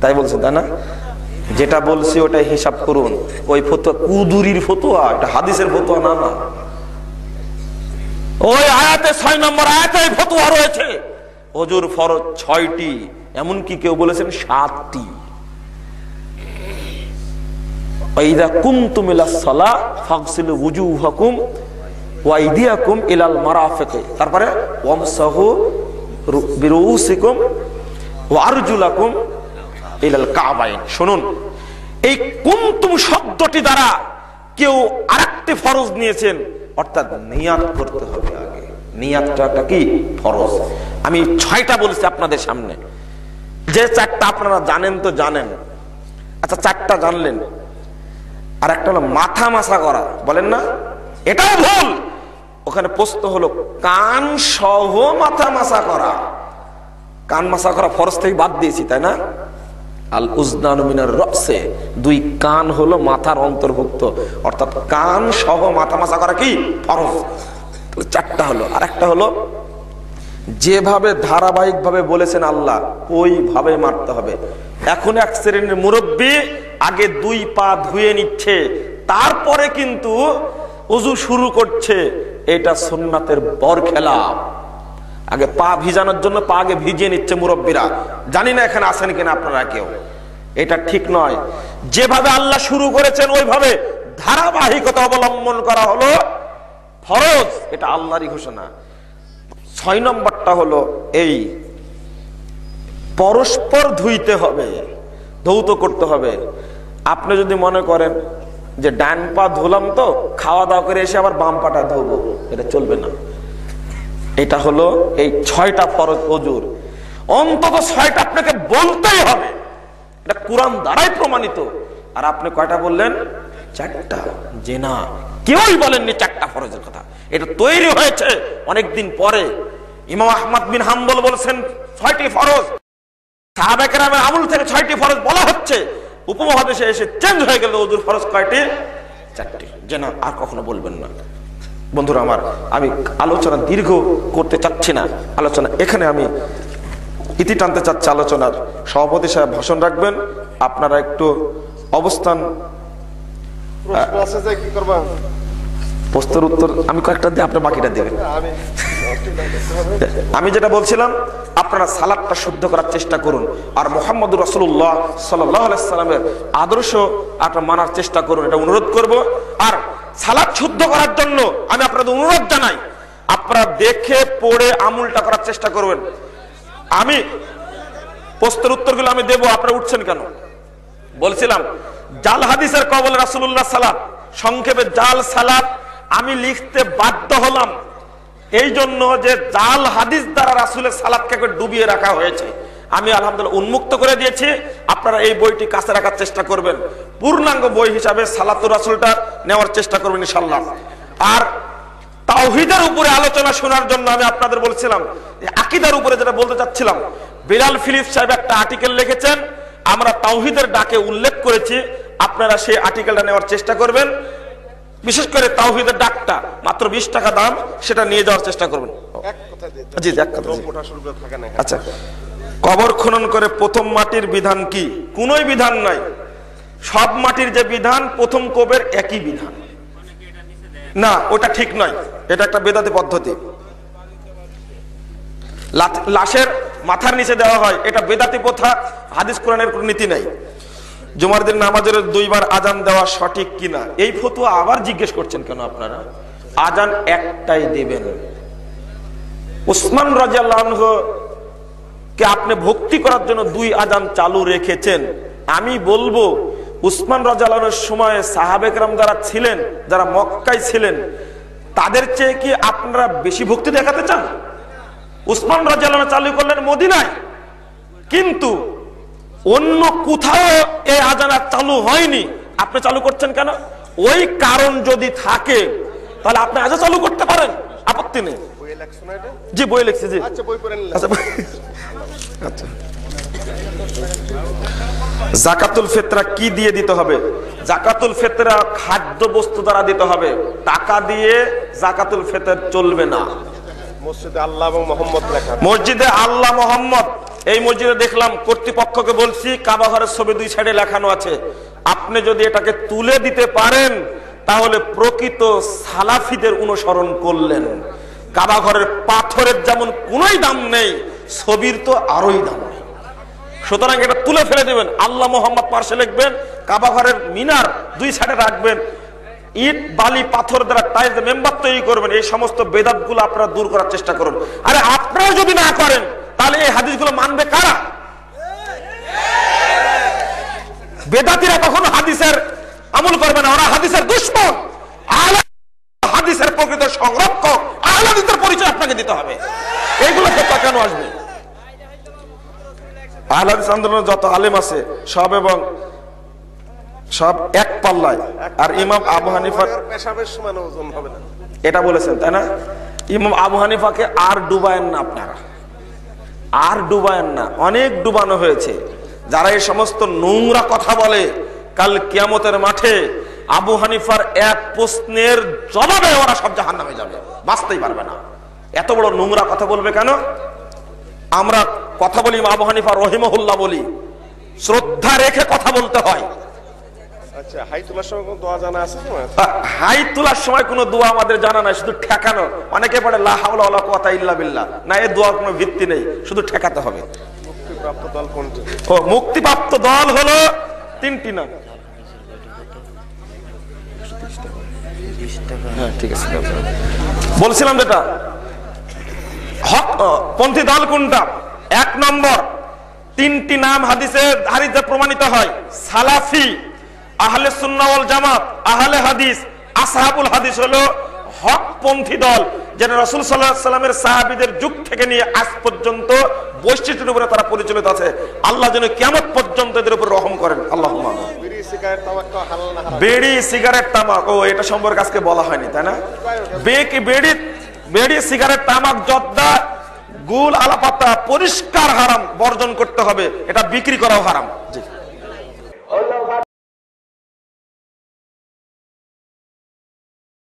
Speaker 4: তাই বলছেন তাই না? যেটা বলছি ওটাই হিসাব করুন। ওই ফতোয়া কুদুরির ফতোয়া, এটা হাদিসের ফতোয়া না। না, ওই আয়াতে 6 নম্বর আয়াতে ফতোয়া রয়েছে ওজুর ফরজ 6টি, এমনকি কেউ বলেছেন 7টি। ওয়াইদা কুনতুম ইলাস সালাহ ফাগসিলু ওয়ুজুহাকুম ওয়া আইদিয়াকুম ইলাল মারাফিক, তারপরে ওয়ামসাহু বিরুসিকুম ওয়া আরজুলাকুম ইলাল কাবাইন। শুনুন, এই কুনতুম শব্দটি দ্বারা কেউ আরেকটি ফরজ নিয়েছেন, অর্থাৎ নিয়াত করতে হবে আগে। নিয়াতটা একটা কি ফরজ। আমি 6টা বলেছি আপনাদের সামনে, যে 4টা আপনারা জানেন তো জানেন। আচ্ছা, 4টা জানলেন, আর একটা হলো মাথা মাসা করা, বলেন না? এটাও ভুল। ওখানে প্রশ্ন হলো কান সহ মাথা মাসা করা। কান মাসা করা ফরজ থেকে বাদ দিয়েছি, তাই না? আল উজনানু মিনার রাসে, 2 কান হলো মাথার অন্তর্ভুক্ত, অর্থাৎ কান সহ মাথা মাসা করা কি ফরজ। 4টা হলো। আর একটা হলো যেভাবে ধারাবাহিক ভাবে বলেছেন আল্লাহ ওইভাবে মারতে হবে। এখন এক শ্রেণীর মুরব্বী আগে 2 পা ধুয়ে নিচ্ছে, তারপরে কিন্তু ওযু শুরু করছে। এটা সুন্নাতের বরখেলাপ। আগে পা ভিজানোর জন্য পা আগে ভিজিয়ে নিচ্ছে মুরব্বীরা। জানি না এখানে আছেন কিনা আপনারা কেউ। এটা ঠিক নয়। যেভাবে আল্লাহ শুরু করেছেন ওইভাবে ধারাবাহিকতা অবলম্বন করা হলো ফরজ, এটা আল্লাহরই ঘোষণা। 6 নম্বরটা হলো এই পরস্পর ধুইতে হবে, ধৌত করতে হবে। আপনি যদি মনে করেন যে ডান পা ধুলাম তো খাওয়া দাওয়া করে এসে আবার বাম পাটা ধোবো, এটা চলবে না। এটা হলো এই 6টা ফরজ ওজুর, অন্তত 6টা আপনাকে বলতেই হবে। এটা কুরআন দ্বারাই প্রমাণিত। আর আপনি কয়টা বললেন? 4টা। যে না, কেউই বলেননি 4টা ফরজের কথা। এটা তৈরি হয়েছে অনেকদিন পরে। ইমাম আহমদ বিন হাম্বল বলেছেন 6টি ফরজ। সাহাবায়ে কেরামের আমল থেকে 6টি ফরজ বলা হচ্ছে, উপমহাদেশে এসে চেঞ্জ হয়ে গেল। ওজুর ফরজ কয়টি? 4টি। যে না, আর কখনো বলবেন না। বন্ধুরা আমার, আমি আলোচনা দীর্ঘ করতে চাচ্ছি না। আলোচনা এখানে আমি ইতি টানতে চাচ্ছি আলোচনার। সভাপতি সাহেব ভাষণ রাখবেন, আপনারা একটু অবস্থান। প্রশ্নের উত্তর আমি কয়েকটা দিয়ে আপনি বাকিটা দেবেন। আমি যেটা বলছিলাম, আপনারা সালাদটা শুদ্ধ করার চেষ্টা করুন, আর মুহাম্মদুর রাসূলুল্লাহ সাল্লাল্লাহু আলাইহি সাল্লামের আদর্শ আপনারা মানার চেষ্টা করুন, এটা অনুরোধ করব। আর সালাদ শুদ্ধ করার জন্য আমি আপনাদের অনুরোধ জানাই, আপনারা দেখে পড়ে আমলটা করার চেষ্টা করবেন। আমি প্রশ্নের উত্তরগুলো আমি দেব, আপনারা উঠছেন কেন? বলছিলাম জাল হাদিসের কবলে রাসূলুল্লাহ সালাত, সংক্ষেপে জাল সালাত আমি লিখতে বাধ্য হলাম এই জন্য যে জাল হাদিস দ্বারা রাসূলের সালাতকে ডুবিয়ে রাখা হয়েছে। আমি আলহামদুলিল্লাহ উন্মুক্ত করে দিয়েছি। আপনারা এই বইটি কাছে রাখার চেষ্টা করবেন, পূর্ণাঙ্গ বই হিসাবে সালাতুর রাসূলটা নেওয়ার চেষ্টা করবেন ইনশাআল্লাহ। আর তাওহীদের উপরে আলোচনা শোনার জন্য আমি আপনাদের বলছিলাম, আকীদার উপরে যেটা বলতে চাচ্ছিলাম, বিলাল ফিলিপস সাহেব একটা আর্টিকেল লিখেছেন, আমরা তাওহীদের ডাকে উল্লেখ করেছি। আপনারা সেই আর্টিকেলটা নেওয়ার চেষ্টা করবেন। বিশেষ করে তাওহীদের ডাকটা মাত্র 20 টাকা দাম, সেটা নিয়ে যাওয়ার চেষ্টা করবেন। জি, এক কথা। আচ্ছা, কবর খনন করে প্রথম মাটির বিধান কি? কোনোই বিধান নাই। সব মাটির যে বিধান, প্রথম কবের একই বিধান না, ওটা ঠিক নয়। এটা একটা বেদাতি পদ্ধতি। লাশের মাথার নিচে দেওয়া হয়, এটা বেদাতি প্রথা। হাদিস কোরআনের কোনো নীতি নাই। জুমার দিন নামাজের 2 বার আজান দেওয়া সঠিক কিনা, এই ফতোয়া আবার জিজ্ঞেস করছেন কেন আপনারা? আজান একটাই দিবেন। উসমান রাদিয়াল্লাহু আনহু কে আপনি ভক্তি করার জন্য 2 আজান চালু রেখেছেন। আমি বলবো উসমান রাদিয়াল্লাহু আনহুর সময়ে সাহাবে কেরাম যারা ছিলেন, যারা মক্কায় ছিলেন, তাদের চেয়ে কি আপনারা বেশি ভক্তি দেখাতে চান? উসমান রাদিয়াল্লাহু আনহু চালু করলেন মদিনায়, কিন্তু অন্য কোথাও এই আজান চালু হয়নি। আপনি চালু করছেন কেন? ওই কারণ যদি থাকে তাহলে আপনি আজান চালু করতে পারেন, আপত্তি নেই। জি, বই লিখছি। জি, আচ্ছা, বই পড়েন। আচ্ছা, জাকাতুল ফিতরা কি দিয়ে দিতে হবে? জাকাতুল ফিতরা খাদ্য বস্তু দ্বারা দিতে হবে, টাকা দিয়ে জাকাতুল ফিতর চলবে না।
Speaker 3: মসজিদে আল্লাহ এবং মোহাম্মদ লেখা,
Speaker 4: মসজিদে আল্লাহ মোহাম্মদ, এই মসজিদে দেখলাম কর্তৃপক্ষকে বলছি কাবা ঘরের ছবি দুই সাইডে লেখানো আছে। আপনি যদি এটাকে তুলে দিতে পারেন তাহলে প্রকৃত সালাফিদের অনুসরণ করলেন। কাবা ঘরের পাথরের যেমন কোনোই দাম নেই, ছবির তো আরোই দাম নেই। সুতরাং এটা তুলে ফেলে দেবেন, আল্লাহ মোহাম্মদ পার্শ্বে লিখবেন, কাবা ঘরের মিনার দুই সাইডে রাখবেন, ইট বালি পাথর দ্বারা টাইলস মেম্বার তৈরি করবেন। এই সমস্ত বেদাতগুলো আপনারা দূর করার চেষ্টা করুন। আরে আপনারা যদি না করেন তাহলে এই হাদিসগুলো মানবে কারা? বেদাতীরা কখনো হাদিসের আমল করবে না, ওরা হাদিসের দুশমন। আহলে হাদিসের প্রকৃত সংরক্ষক আহলে হাদিসের পরিচয় আপনাকে দিতে হবে। এইগুলো কথা কেন আসবে? আহলে হাদিস আন্দোলনের যত আলেম আছে সব এবং সব এক পাল্লায়। আর ইমাম আবু হানিফার
Speaker 3: পেশাবের সমান ওজন হবে না,
Speaker 4: এটা বলেছেন তাই না? ইমাম আবু হানিফাকে আর ডুবায়েন না, আপনারা আর ডুবায়েন না, অনেক ডুবানো হয়েছে। যারা এই সমস্ত নোংরা কথা বলে, কাল কিয়ামতের মাঠে আবু হানিফার এক প্রশ্নের জবাবে ওরা সব জাহান্নামে যাবে, বাঁচতেই পারবে না। এত বড় নোংরা কথা বলবে কেন? আমরা কথা বলি আবু হানিফা রহিমাহুল্লাহ বলি, শ্রদ্ধা রেখে কথা বলতে হয়।
Speaker 3: আচ্ছা, হাই তোলার সময় কোনো দোয়া জানা আছে?
Speaker 4: হাই তোলার সময় কোনো দোয়া আমাদের জানা নাই, শুধু ঠেকানো। অনেকে পড়ে লা হাওলা ওয়ালা কুওয়াতা ইল্লা বিল্লাহ, না এই দোয়ার কোনো ভিত্তি নেই, শুধু ঠেকাতে হবে।
Speaker 3: মুক্তিপ্রাপ্ত দল কোনটি?
Speaker 4: ও মুক্তিপ্রাপ্ত দল হলো তিনটি নাম। হ্যাঁ ঠিক আছে, বলছিলাম যেটা হক পন্থী দল কোনটা? এক নম্বর, তিনটি নাম হাদিসে প্রমাণিত হয়: সালাফি, আহলে সুন্নাহ ওয়াল জামাত, আহলে হাদিস। আসহাবুল হাদিস হলো হকপন্থী দল, যেটা রাসূল সাল্লাল্লাহু আলাইহি ওয়াসাল্লামের সাহাবীদের যুগ থেকে নিয়ে আজ পর্যন্ত বৈশিষ্ট্যের উপরে তারা পরিচালিত আছে। আল্লাহ যেন কিয়ামত পর্যন্ত এদের উপর রহম করেন, আল্লাহুম্মা আমিন।
Speaker 3: বিড়ি সিগারেট তামাক হালাল না হারাম?
Speaker 4: বিড়ি সিগারেট তামাক, ও এটা সম্পর্কে আজকে বলা হয়নি তাই না? বিড়ি সিগারেট তামাক জর্দা গুল আলাপাতা পরিষ্কার হারাম, বর্জন করতে হবে। এটা বিক্রি করাও হারাম। জি।